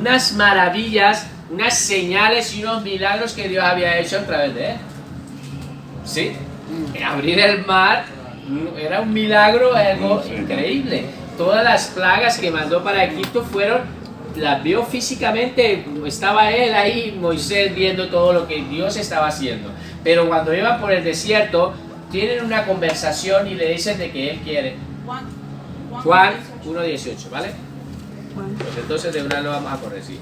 [SPEAKER 2] unas maravillas, unas señales y unos milagros que Dios había hecho a través de él. ¿Sí? Abrir el mar era un milagro, algo increíble. Todas las plagas que mandó para Egipto las vio físicamente, estaba él ahí, Moisés, viendo todo lo que Dios estaba haciendo. Pero cuando iban por el desierto, tienen una conversación y le dicen de que él quiere. Juan 1:18, ¿vale? Pues entonces de una lo vamos a corregir.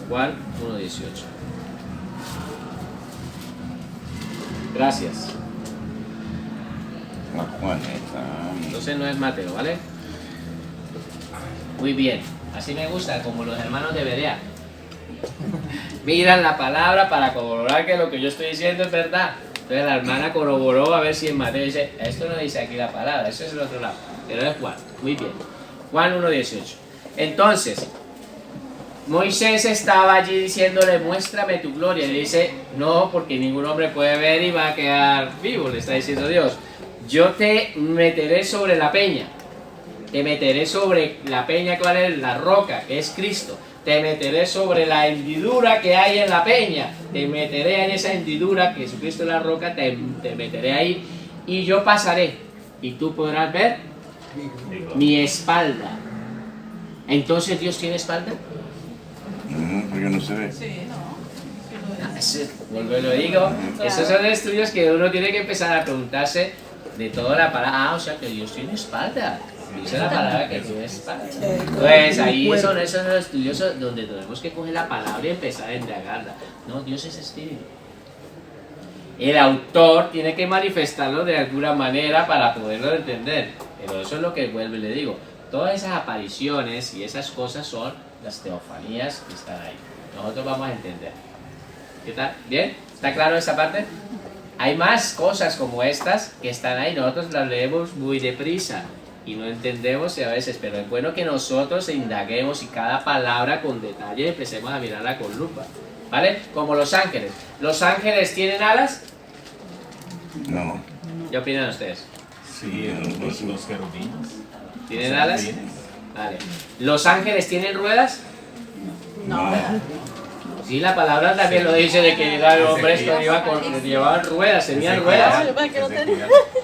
[SPEAKER 2] Juan 1:18. Gracias. Entonces no es Mateo, ¿vale? Muy bien. Así me gusta, como los hermanos de Berea. Miran la palabra para corroborar que lo que yo estoy diciendo es verdad. Entonces la hermana corroboró a ver si en Mateo dice: esto no dice aquí la palabra, eso es el otro lado. Pero es Juan. Muy bien. Juan 1:18. Entonces, Moisés estaba allí diciéndole: muéstrame tu gloria. Y le dice: no, porque ningún hombre puede ver y va a quedar vivo. Le está diciendo Dios: yo te meteré sobre la peña. Te meteré sobre la peña, ¿cuál es? La roca, que es Cristo. Te meteré sobre la hendidura que hay en la peña. Te meteré en esa hendidura, que Jesucristo es la roca, te meteré ahí. Y yo pasaré. Y tú podrás ver mi espalda. Entonces, ¿Dios tiene espalda?
[SPEAKER 4] No, porque no se ve.
[SPEAKER 3] Sí, no.
[SPEAKER 2] Vuelvo y lo digo. Esos son estudios que uno tiene que empezar a preguntarse de toda la palabra. O sea que Dios tiene espalda. Dice la palabra que tiene espalda. Pues ahí son esos estudios donde tenemos que coger la palabra y empezar a indagarla. No, Dios es espíritu. El autor tiene que manifestarlo de alguna manera para poderlo entender. Pero eso es lo que vuelvo y le digo. Todas esas apariciones y esas cosas son las teofanías que están ahí. Nosotros vamos a entender. ¿Qué tal? ¿Bien? ¿Está claro esa parte? Hay más cosas como estas que están ahí. Nosotros las leemos muy deprisa y no entendemos a veces, pero es bueno que nosotros indaguemos y cada palabra con detalle empecemos a mirarla con lupa. ¿Vale? Como los ángeles. ¿Los ángeles tienen alas?
[SPEAKER 4] No.
[SPEAKER 2] ¿Qué opinan ustedes?
[SPEAKER 6] Sí, los querubines.
[SPEAKER 2] ¿Tienen alas? Vale. ¿Los ángeles tienen ruedas?
[SPEAKER 4] No.
[SPEAKER 2] Sí, la palabra también lo dice de que los hombres que llevaban ruedas, tenían ruedas.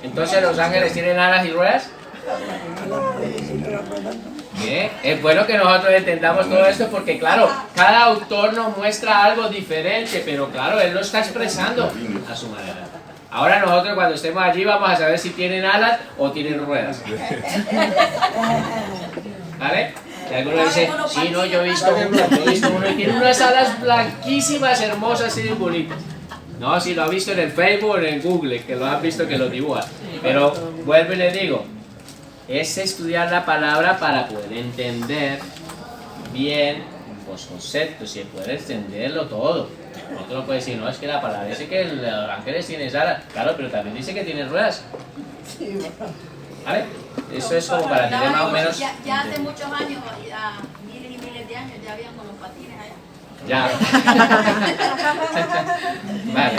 [SPEAKER 2] Entonces, ¿los ángeles tienen alas y ruedas? Bien. Es bueno que nosotros entendamos todo esto porque, claro, cada autor nos muestra algo diferente, pero claro, él lo está expresando a su manera. Ahora nosotros cuando estemos allí vamos a saber si tienen alas o tienen ruedas. ¿Vale? Y algunos dicen: sí, no, yo he visto uno y tiene unas alas blanquísimas, hermosas y bonitas. No, si lo ha visto en el Facebook o en el Google, que lo han visto que lo dibuja. Pero vuelvo y le digo, es estudiar la palabra para poder entender bien los conceptos y poder entenderlo todo. Otro puede decir: no, es que la palabra dice que los ángeles tienen alas. Claro, pero también dice que tienen ruedas. ¿Vale? Eso es como para tener más o menos.
[SPEAKER 1] Ya hace muchos años, ya habían con los patines allá.
[SPEAKER 2] Ya. Vale.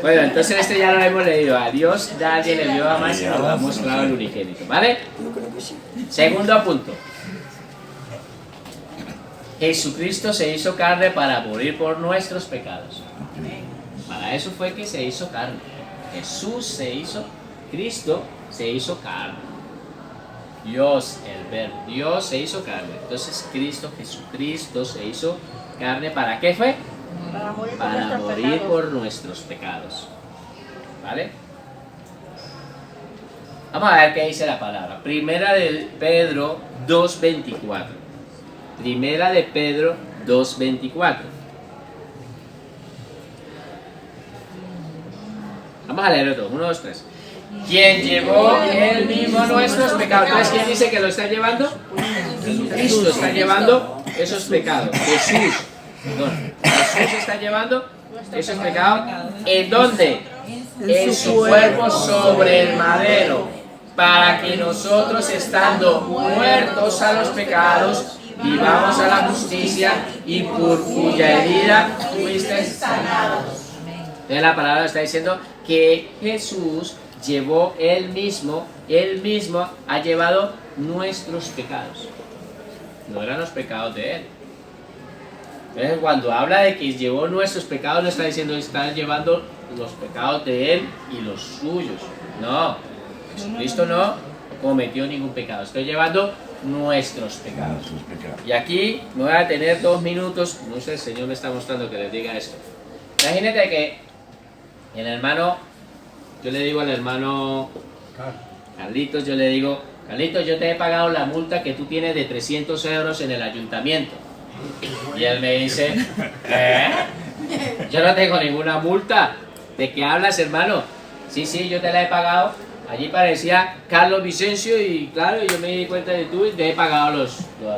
[SPEAKER 2] Bueno, entonces este ya lo hemos leído. A Dios nadie le dio a más y nos lo ha mostrado el unigénito. ¿Vale? Segundo punto. Jesucristo se hizo carne para morir por nuestros pecados. Para eso fue que se hizo carne. Cristo se hizo carne. Dios, el verbo, Dios se hizo carne. Entonces Jesucristo se hizo carne. ¿Para qué fue? Para morir por nuestros pecados. ¿Vale? Vamos a ver qué dice la palabra. Primera de Pedro 2:24. Primera de Pedro 2:24. Vamos a leerlo todo. 1, 2, 3. Quien llevó él mismo nuestros pecados. Entonces, ¿quién dice que lo está llevando? Cristo está llevando esos pecados. Jesús está llevando esos pecados. ¿En dónde? En su cuerpo sobre el madero, para que nosotros, estando muertos a los pecados, vivamos a la justicia, y por cuya herida fuisteis sanados. Entonces la palabra está diciendo que Jesús llevó él mismo ha llevado nuestros pecados. No eran los pecados de él. Entonces cuando habla de que llevó nuestros pecados, no está diciendo que está llevando los pecados de él y los suyos. No, Jesucristo no cometió ningún pecado. Estoy llevando nuestros pecados. Y aquí me voy a tener 2 minutos. No sé, el Señor me está mostrando que les diga esto. Imagínate que el hermano, yo le digo al hermano Carlitos, yo le digo: Carlitos, yo te he pagado la multa que tú tienes de 300 euros en el ayuntamiento. Y él me dice: yo no tengo ninguna multa. ¿De qué hablas, hermano? Sí, yo te la he pagado. Allí parecía Carlos Vicencio y claro, yo me di cuenta de tú y te he pagado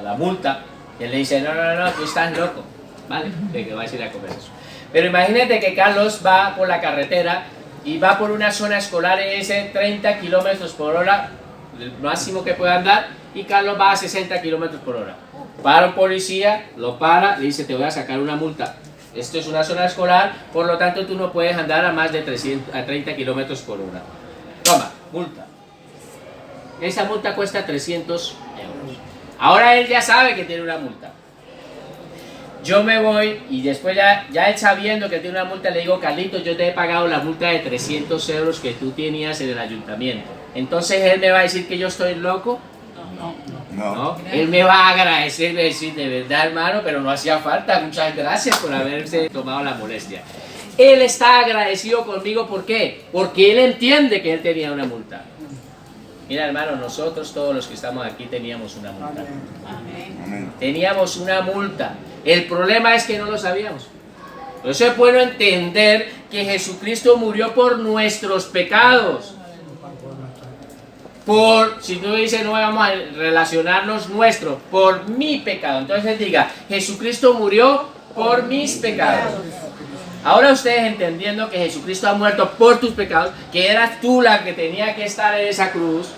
[SPEAKER 2] la multa. Y él le dice: no, tú estás loco. Vale, de que vais a ir a comer eso. Pero imagínate que Carlos va por la carretera y va por una zona escolar y dice 30 kilómetros por hora, el máximo que puede andar, y Carlos va a 60 kilómetros por hora. Para un policía, lo para, le dice: te voy a sacar una multa. Esto es una zona escolar, por lo tanto tú no puedes andar a más de 30 kilómetros por hora. Toma, multa. Esa multa cuesta 300 euros. Ahora él ya sabe que tiene una multa. Yo me voy y después ya él sabiendo que tiene una multa, le digo: Carlitos, yo te he pagado la multa de 300 euros que tú tenías en el ayuntamiento. Entonces él me va a decir que yo estoy loco. No. Él me va a agradecer, me va a decir: de verdad, hermano, pero no hacía falta, muchas gracias por haberse tomado la molestia. Él está agradecido conmigo, ¿por qué? Porque él entiende que él tenía una multa. Mira, hermano, nosotros todos los que estamos aquí teníamos una multa.
[SPEAKER 4] Amén.
[SPEAKER 2] Teníamos una multa. El problema es que no lo sabíamos. Por eso es bueno entender que Jesucristo murió por nuestros pecados. Si tú dices, no vamos a relacionarnos por mi pecado. Entonces diga: Jesucristo murió por mis pecados. Ahora ustedes entendiendo que Jesucristo ha muerto por tus pecados, que eras tú la que tenía que estar en esa cruz,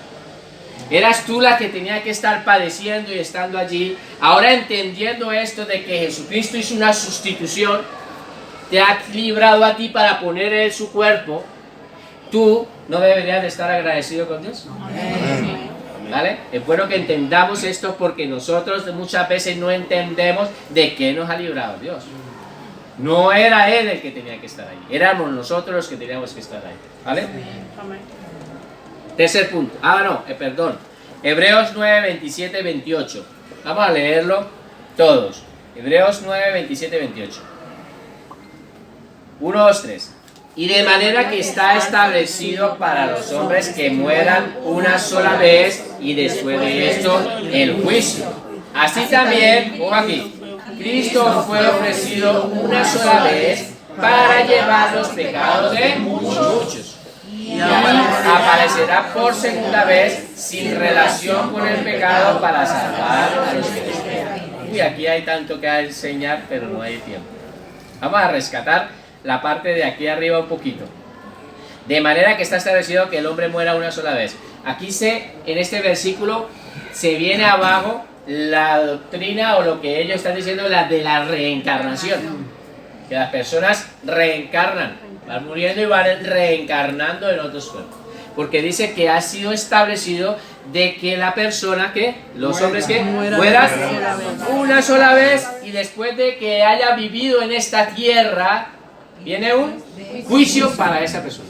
[SPEAKER 2] eras tú la que tenía que estar padeciendo y estando allí. Ahora entendiendo esto de que Jesucristo hizo una sustitución, te ha librado a ti para poner en su cuerpo, tú no deberías de estar agradecido con Dios. ¿Vale? Es bueno que entendamos esto, porque nosotros muchas veces no entendemos de qué nos ha librado Dios. No era Él el que tenía que estar ahí, éramos nosotros los que teníamos que estar ahí. ¿Vale? Tercer punto. Perdón. Hebreos 9, 27, 28. Vamos a leerlo todos. Hebreos 9, 27, 28. 1, 2, 3. Y de manera que está establecido para los hombres que mueran una sola vez, y después de esto el juicio. Así también, pongo aquí, Cristo fue ofrecido una sola vez para llevar los pecados de muchos. Y aparecerá por segunda vez sin relación con el pecado para salvar a los que esperan. Uy, aquí hay tanto que enseñar, pero no hay tiempo. Vamos a rescatar la parte de aquí arriba un poquito. De manera que está establecido que el hombre muera una sola vez. Aquí en este versículo se viene abajo la doctrina o lo que ellos están diciendo la de la reencarnación. Que las personas reencarnan, van muriendo y van reencarnando en otros cuerpos. Porque dice que ha sido establecido de que la persona que, los hombres que mueran una sola vez y después de que haya vivido en esta tierra, viene un juicio para esa persona.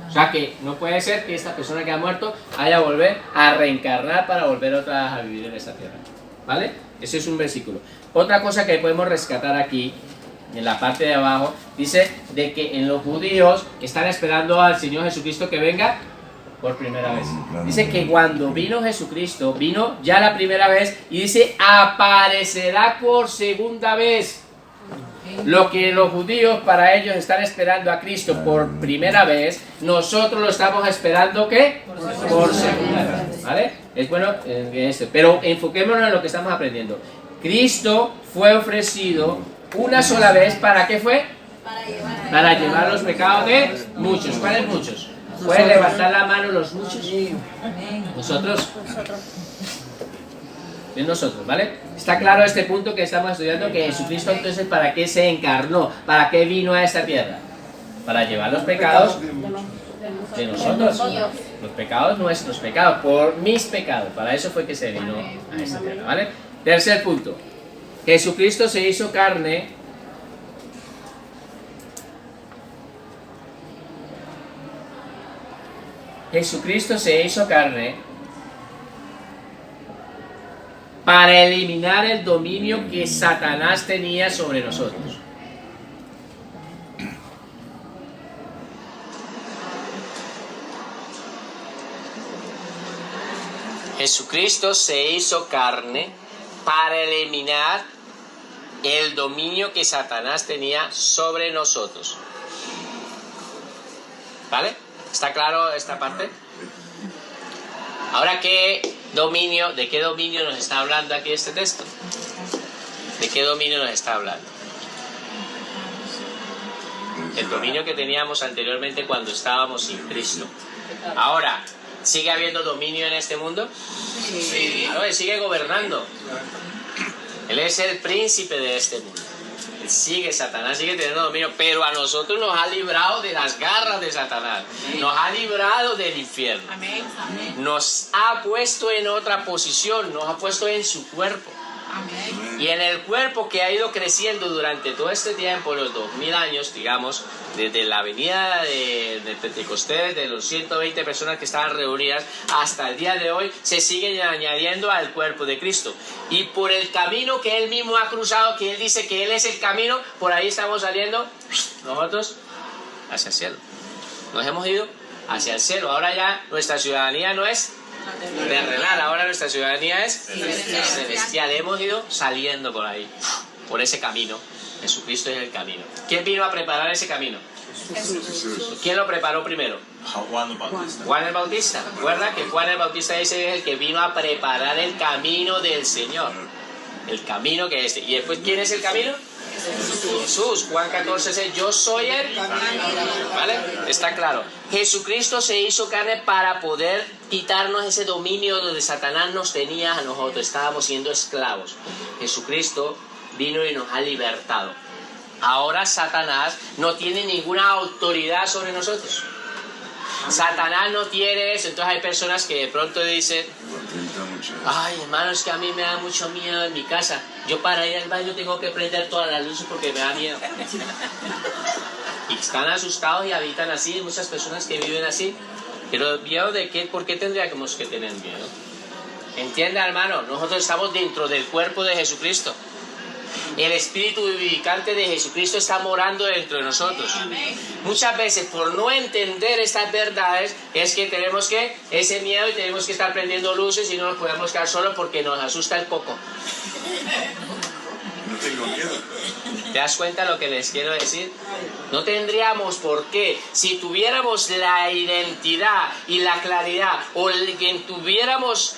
[SPEAKER 2] O sea que no puede ser que esta persona que ha muerto haya volver a reencarnar para volver otra vez a vivir en esta tierra. ¿Vale? Ese es un versículo. Otra cosa que podemos rescatar aquí, en la parte de abajo, dice de que en los judíos están esperando al Señor Jesucristo que venga por primera vez. Dice que cuando vino Jesucristo, vino ya la primera vez y dice, aparecerá por segunda vez. Lo que los judíos para ellos están esperando a Cristo por primera vez, nosotros lo estamos esperando ¿qué? Por segunda vez. ¿Vale? Es bueno, pero enfoquémonos en lo que estamos aprendiendo. Cristo fue ofrecido una sola vez, ¿para qué fue? Para llevar los pecados de muchos. ¿Cuáles muchos? ¿Pueden levantar la mano los muchos? Nosotros. Es nosotros, ¿vale? Está claro este punto que estamos estudiando, que Jesucristo entonces ¿para qué se encarnó? ¿Para qué vino a esta tierra? Para llevar los pecados de nosotros. Los pecados, nuestros pecados, por mis pecados. Para eso fue que se vino a esta tierra, ¿vale? Tercer punto. Jesucristo se hizo carne Jesucristo se hizo carne para eliminar el dominio que Satanás tenía sobre nosotros. Jesucristo se hizo carne para eliminar el dominio que Satanás tenía sobre nosotros. ¿Vale? ¿Está claro esta parte? Ahora, ¿de qué dominio nos está hablando aquí este texto? ¿De qué dominio nos está hablando? El dominio que teníamos anteriormente cuando estábamos sin Cristo. Ahora, ¿sigue habiendo dominio en este mundo? Sí. Claro, Él sigue gobernando. Él es el príncipe de este mundo. Satanás sigue teniendo dominio, pero a nosotros nos ha librado de las garras de Satanás. Nos ha librado del infierno. Nos ha puesto en otra posición, nos ha puesto en su cuerpo. Y en el cuerpo que ha ido creciendo durante todo este tiempo, los 2000 años, digamos, desde la venida de Pentecostés, de los 120 personas que estaban reunidas, hasta el día de hoy, se sigue añadiendo al cuerpo de Cristo. Y por el camino que Él mismo ha cruzado, que Él dice que Él es el camino, por ahí estamos saliendo nosotros hacia el cielo. Nos hemos ido hacia el cielo. Ahora ya nuestra ciudadanía no es terrenal, ahora nuestra ciudadanía es celestial. Hemos ido saliendo por ahí, por ese camino. Jesucristo es el camino. ¿Quién vino a preparar ese camino? Jesús. ¿Quién lo preparó primero?
[SPEAKER 6] Juan el Bautista.
[SPEAKER 2] Juan el Bautista. Recuerda que Juan el Bautista es el que vino a preparar el camino del Señor. El camino que es. ¿Y después quién es el camino? Jesús. Juan 14 dice, yo soy el camino. ¿Vale? Está claro. Jesucristo se hizo carne para poder quitarnos ese dominio donde Satanás nos tenía a nosotros. Estábamos siendo esclavos. Jesucristo vino y nos ha libertado. Ahora Satanás no tiene ninguna autoridad sobre nosotros. Satanás no tiene eso. Entonces hay personas que de pronto dicen, ay hermano, es que a mí me da mucho miedo en mi casa. Yo para ir al baño tengo que prender todas las luces porque me da miedo. Y están asustados y habitan así. Hay muchas personas que viven así. Pero miedo de qué, ¿por qué tendríamos que tener miedo? ¿Entiende, hermano? Nosotros estamos dentro del cuerpo de Jesucristo. El espíritu vivificante de Jesucristo está morando dentro de nosotros. Muchas veces por no entender estas verdades es que tenemos ese miedo y tenemos que estar prendiendo luces y no nos podemos quedar solos porque nos asusta el coco.
[SPEAKER 4] No tengo miedo.
[SPEAKER 2] ¿Te das cuenta lo que les quiero decir? No tendríamos por qué. Si tuviéramos la identidad y la claridad, o que tuviéramos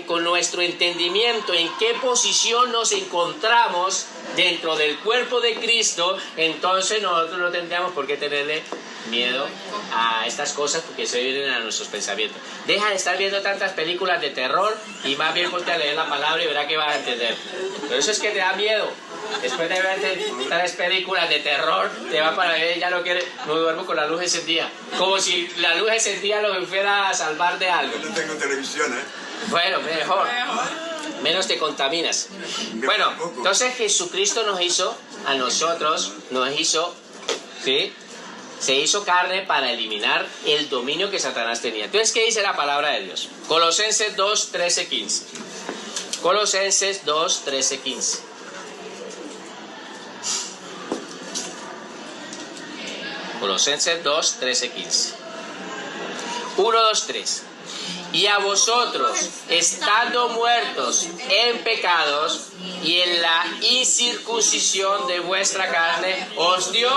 [SPEAKER 2] con nuestro entendimiento en qué posición nos encontramos dentro del cuerpo de Cristo, entonces nosotros no tendríamos por qué tenerle miedo a estas cosas porque se vienen a nuestros pensamientos. Deja de estar viendo tantas películas de terror y más bien ponte a leer la palabra y verá que vas a entender. Pero eso es que te da miedo. Después de ver 3 películas de terror, te va para ver, ya no quiere, no duermo con la luz encendida. Como si la luz encendida lo fuera a salvar de algo.
[SPEAKER 4] Yo no tengo televisión, ¿eh?
[SPEAKER 2] Bueno, mejor. Menos te contaminas. Bueno, entonces Jesucristo nos hizo, a nosotros, nos hizo, ¿sí? Se hizo carne para eliminar el dominio que Satanás tenía. Entonces, ¿qué dice la palabra de Dios? Colosenses 2, 13, 15. Colosenses 2, 13, 15. Colosenses 2, 13, 15. 1, 2, 3. Y a vosotros, estando muertos en pecados y en la incircuncisión de vuestra carne, os dio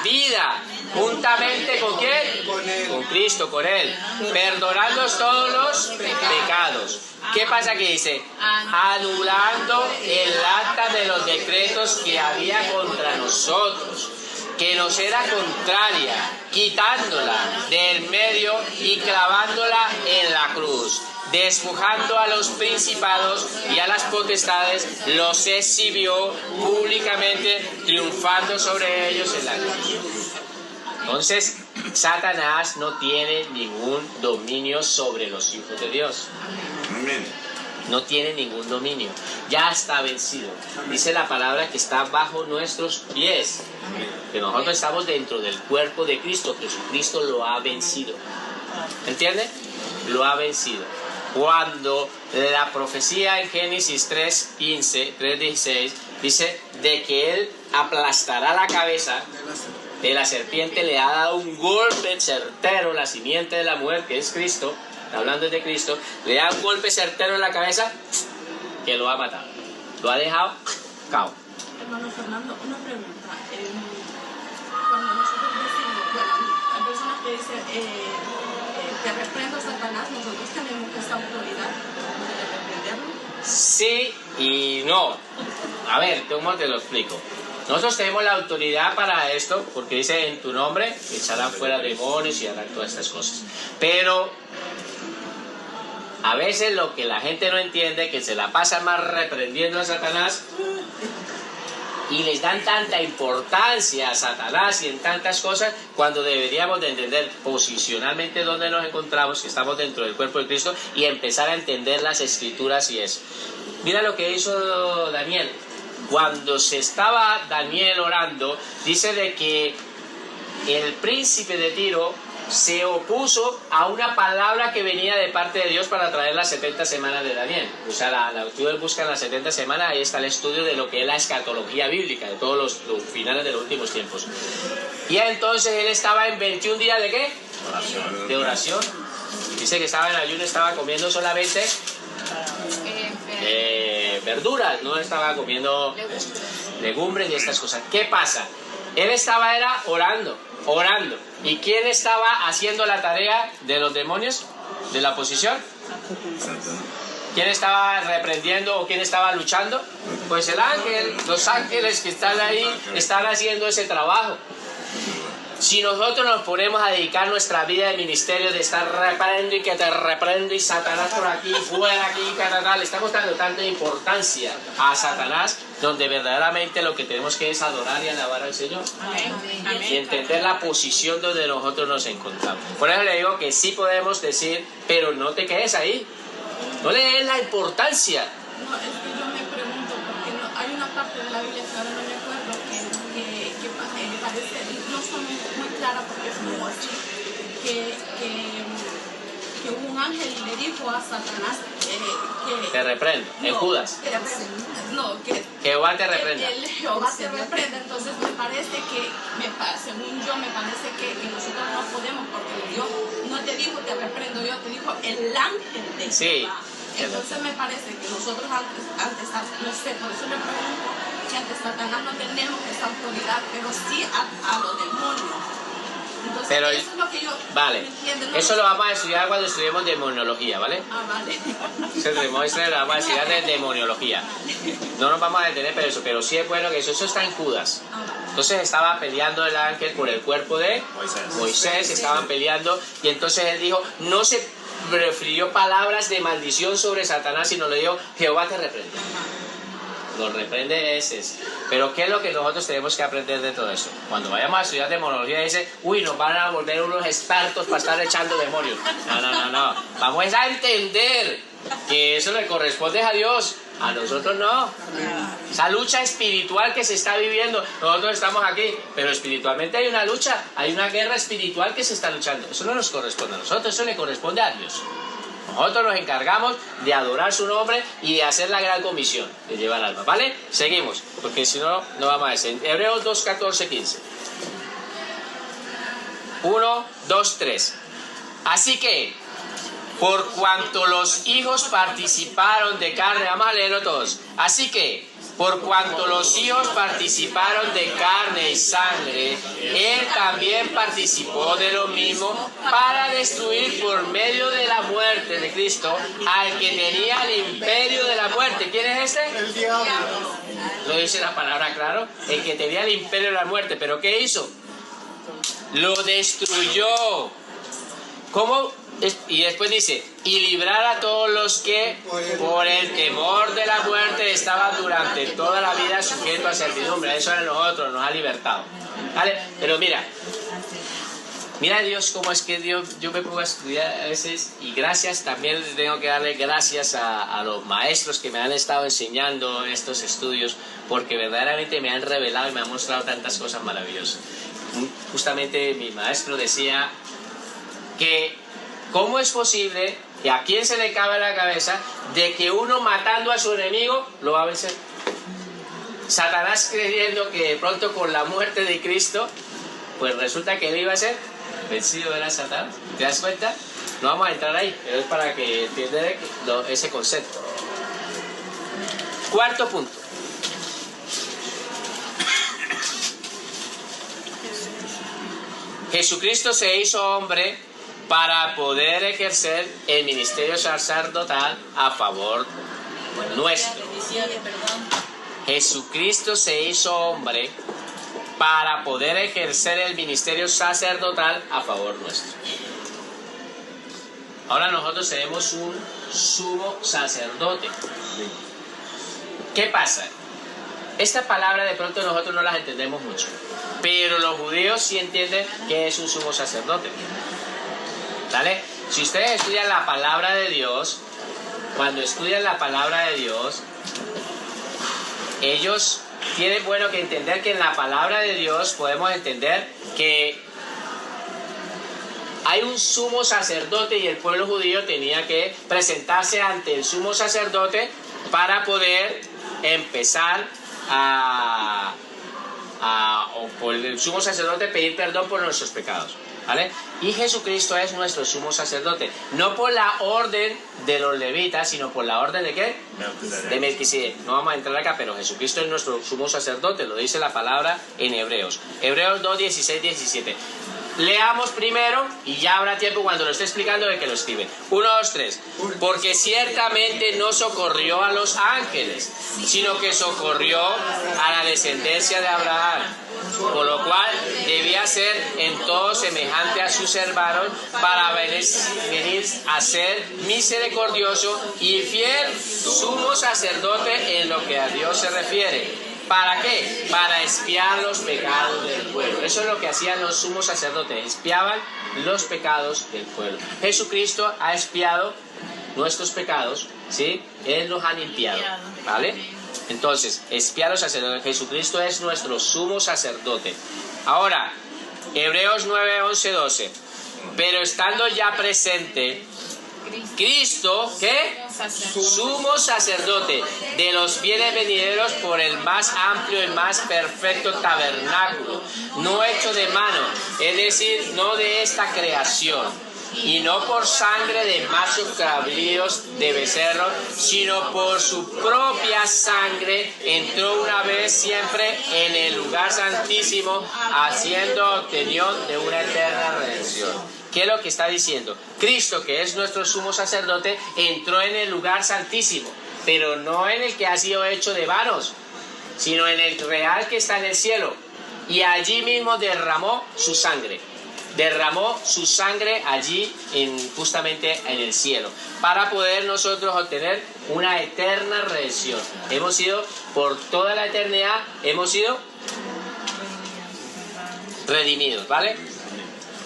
[SPEAKER 2] vida. ¿Juntamente con quién?
[SPEAKER 5] Con Él.
[SPEAKER 2] Con Cristo, con Él. Perdonándonos todos los pecados. ¿Qué pasa que dice? Anulando el acta de los decretos que había contra nosotros, que nos era contraria, quitándola del medio y clavándola en la cruz, despojando a los principados y a las potestades, los exhibió públicamente, triunfando sobre ellos en la cruz. Entonces, Satanás no tiene ningún dominio sobre los hijos de Dios.
[SPEAKER 4] Amén.
[SPEAKER 2] No tiene ningún dominio. Ya está vencido. Dice la palabra que está bajo nuestros pies. Que nosotros estamos dentro del cuerpo de Cristo. Jesucristo lo ha vencido. ¿Entiende? Lo ha vencido. Cuando la profecía en Génesis 3:15, 3:16 dice de que Él aplastará la cabeza de la serpiente, le ha dado un golpe certero, la simiente de la mujer, que es Cristo, hablando de Cristo, le da un golpe certero en la cabeza que lo ha matado. Lo ha dejado cao.
[SPEAKER 3] Hermano Fernando, una pregunta. Cuando nosotros decimos, bueno, hay personas que dicen, te reprendo Satanás, nosotros tenemos esa autoridad de reprenderlo.
[SPEAKER 2] Sí y no. A ver, ¿cómo te lo explico? Nosotros tenemos la autoridad para esto, porque dice en tu nombre echarán fuera demonios y harán todas estas cosas. Pero a veces lo que la gente no entiende, que se la pasan más reprendiendo a Satanás y les dan tanta importancia a Satanás y en tantas cosas, cuando deberíamos de entender posicionalmente dónde nos encontramos, que estamos dentro del cuerpo de Cristo, y empezar a entender las escrituras y eso. Mira lo que hizo Daniel. Cuando se estaba Daniel orando, dice de que el príncipe de Tiro se opuso a una palabra que venía de parte de Dios para traer las 70 semanas de Daniel. O sea, tú buscas las 70 semanas, ahí está el estudio de lo que es la escatología bíblica, de todos los finales de los últimos tiempos. Y entonces él estaba en 21 días de ¿qué?
[SPEAKER 4] Oración.
[SPEAKER 2] De oración. Dice que estaba en ayuno, estaba comiendo solamente verduras, no estaba comiendo legumbres y estas cosas. ¿Qué pasa? Él estaba orando. ¿Y quién estaba haciendo la tarea de los demonios? ¿De la oposición? ¿Quién estaba reprendiendo o quién estaba luchando? Pues el ángel, los ángeles que están ahí están haciendo ese trabajo. Si nosotros nos ponemos a dedicar nuestra vida de ministerio, de estar reprendo y que te reprendo y Satanás por aquí, fuera aquí, le estamos dando tanta importancia a Satanás, donde verdaderamente lo que tenemos que es adorar y alabar al Señor.
[SPEAKER 3] Amén.
[SPEAKER 2] Y entender la posición donde nosotros nos encontramos. Por eso le digo que sí podemos decir, pero no te quedes ahí. No le des la importancia.
[SPEAKER 3] No, es que yo me pregunto, porque hay una parte de la Biblia que ahora no me acuerdo, que me parece, no está muy clara porque es como así, que un ángel le dijo a Satanás que...
[SPEAKER 2] Te reprendo, en Judas.
[SPEAKER 3] Que
[SPEAKER 2] Jehová te reprenda.
[SPEAKER 3] Jehová te reprenda, entonces me parece que, según yo, me parece que nosotros no podemos, porque Dios no te dijo te reprendo, Dios te dijo el ángel de Jehová. Entonces me parece que nosotros antes, no sé, por eso le pregunto, que ante Satanás no tenemos esa autoridad, pero sí a los demonios.
[SPEAKER 1] Entonces,
[SPEAKER 2] Pero,
[SPEAKER 1] eso es lo que yo
[SPEAKER 2] vale,
[SPEAKER 1] entiendo, ¿no?
[SPEAKER 2] eso lo vamos a estudiar cuando estudiemos demonología, ¿vale?
[SPEAKER 1] Ah, vale.
[SPEAKER 2] Eso lo vamos a estudiar de demoniología. No nos vamos a detener por eso, pero sí es bueno que eso está en Judas. Entonces estaba peleando el ángel por el cuerpo de Moisés, estaban peleando, y entonces él dijo, no se refirió palabras de maldición sobre Satanás, sino le dijo, Jehová te reprende. Lo reprende ese. Pero ¿qué es lo que nosotros tenemos que aprender de todo eso? Cuando vayamos a estudiar demonología dice, uy, nos van a volver unos expertos para estar echando demonios. No. Vamos a entender que eso le corresponde a Dios. A nosotros no. Esa lucha espiritual que se está viviendo, nosotros estamos aquí, pero espiritualmente hay una lucha, hay una guerra espiritual que se está luchando. Eso no nos corresponde a nosotros, eso le corresponde a Dios. Nosotros nos encargamos de adorar su nombre y de hacer la gran comisión de llevar alma, ¿vale? Seguimos, porque si no, no vamos a decir. Hebreos 2, 14, 15. 1, 2, 3. Así que, por cuanto los hijos participaron de carne, vamos a leerlo todos. Así que, por cuanto los hijos participaron de carne y sangre, él también participó de lo mismo para destruir por medio de la muerte de Cristo al que tenía el imperio de la muerte. ¿Quién es este?
[SPEAKER 5] El diablo.
[SPEAKER 2] Lo dice la palabra, claro. El que tenía el imperio de la muerte. ¿Pero qué hizo? Lo destruyó. ¿Cómo? Y después dice, y librar a todos los que por el temor de la muerte estaban durante toda la vida sujetos a servidumbre. Eso era nosotros, nos ha libertado. ¿Vale? Pero mira Dios, cómo es que Dios, yo me pongo a estudiar a veces, y gracias, también tengo que darle gracias a los maestros que me han estado enseñando estos estudios, porque verdaderamente me han revelado y me han mostrado tantas cosas maravillosas. Justamente mi maestro decía que ¿cómo es posible que a quién se le cabe la cabeza de que uno matando a su enemigo lo va a vencer? Satanás creyendo que de pronto con la muerte de Cristo, pues resulta que él iba a ser vencido, era Satanás. ¿Te das cuenta? No vamos a entrar ahí, pero es para que entiendan ese concepto. Cuarto punto. Jesucristo se hizo hombre para poder ejercer el ministerio sacerdotal a favor nuestro. Jesucristo se hizo hombre para poder ejercer el ministerio sacerdotal a favor nuestro. Ahora nosotros tenemos un sumo sacerdote. ¿Qué pasa? Esta palabra de pronto nosotros no las entendemos mucho, pero los judíos sí entienden que es un sumo sacerdote. ¿Vale? Si ustedes estudian la palabra de Dios, cuando estudian la palabra de Dios, ellos tienen bueno que entender que en la palabra de Dios podemos entender que hay un sumo sacerdote y el pueblo judío tenía que presentarse ante el sumo sacerdote para poder empezar o por el sumo sacerdote pedir perdón por nuestros pecados. ¿Vale? Y Jesucristo es nuestro sumo sacerdote, no por la orden de los levitas, sino por la orden de ¿qué? De Melquisedec. No vamos a entrar acá, pero Jesucristo es nuestro sumo sacerdote, lo dice la palabra en Hebreos. Hebreos 2, 16, 17. Leamos primero y ya habrá tiempo cuando lo esté explicando de que lo escribe. 1, 2, 3. Porque ciertamente no socorrió a los ángeles, sino que socorrió a la descendencia de Abraham, por lo cual debía ser en todo semejante a sus hermanos para venir a ser misericordioso y fiel sumo sacerdote en lo que a Dios se refiere. ¿Para qué? Para expiar los pecados del pueblo. Eso es lo que hacían los sumos sacerdotes, expiaban los pecados del pueblo. Jesucristo ha expiado nuestros pecados, ¿sí? Él nos ha limpiado, ¿vale? Entonces, expia a los sacerdotes. Jesucristo es nuestro sumo sacerdote. Ahora, Hebreos 9, 11, 12. Pero estando ya presente Cristo, ¿qué? Sumo sacerdote de los bienes venideros por el más amplio y más perfecto tabernáculo, no hecho de mano, es decir, no de esta creación, y no por sangre de machos cabríos de becerros, sino por su propia sangre entró una vez siempre en el lugar santísimo, haciendo obtención de una eterna redención. ¿Qué es lo que está diciendo? Cristo, que es nuestro sumo sacerdote, entró en el lugar santísimo, pero no en el que ha sido hecho de vanos, sino en el real que está en el cielo, y allí mismo derramó su sangre. Derramó su sangre allí, justamente en el cielo, para poder nosotros obtener una eterna redención. Hemos sido, por toda la eternidad, hemos sido redimidos, ¿vale?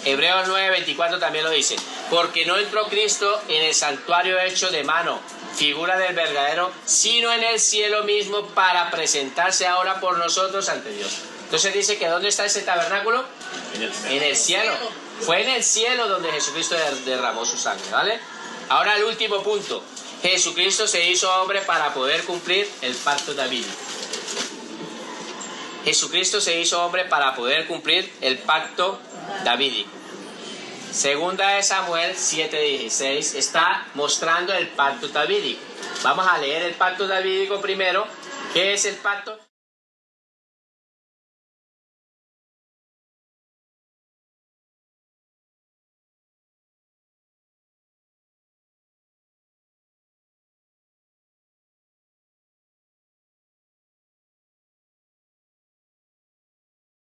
[SPEAKER 2] Hebreos 9:24 también lo dice. Porque no entró Cristo en el santuario hecho de mano, figura del verdadero, sino en el cielo mismo, para presentarse ahora por nosotros ante Dios. Entonces dice que ¿dónde está ese tabernáculo? En el cielo. Fue en el cielo donde Jesucristo derramó su sangre, ¿vale? Ahora el último punto. Jesucristo se hizo hombre para poder cumplir el pacto davídico. Jesucristo se hizo hombre para poder cumplir el pacto davídico. Segunda de Samuel 7:16 está mostrando el pacto davídico. Vamos a leer el pacto davídico primero. ¿Qué es el pacto?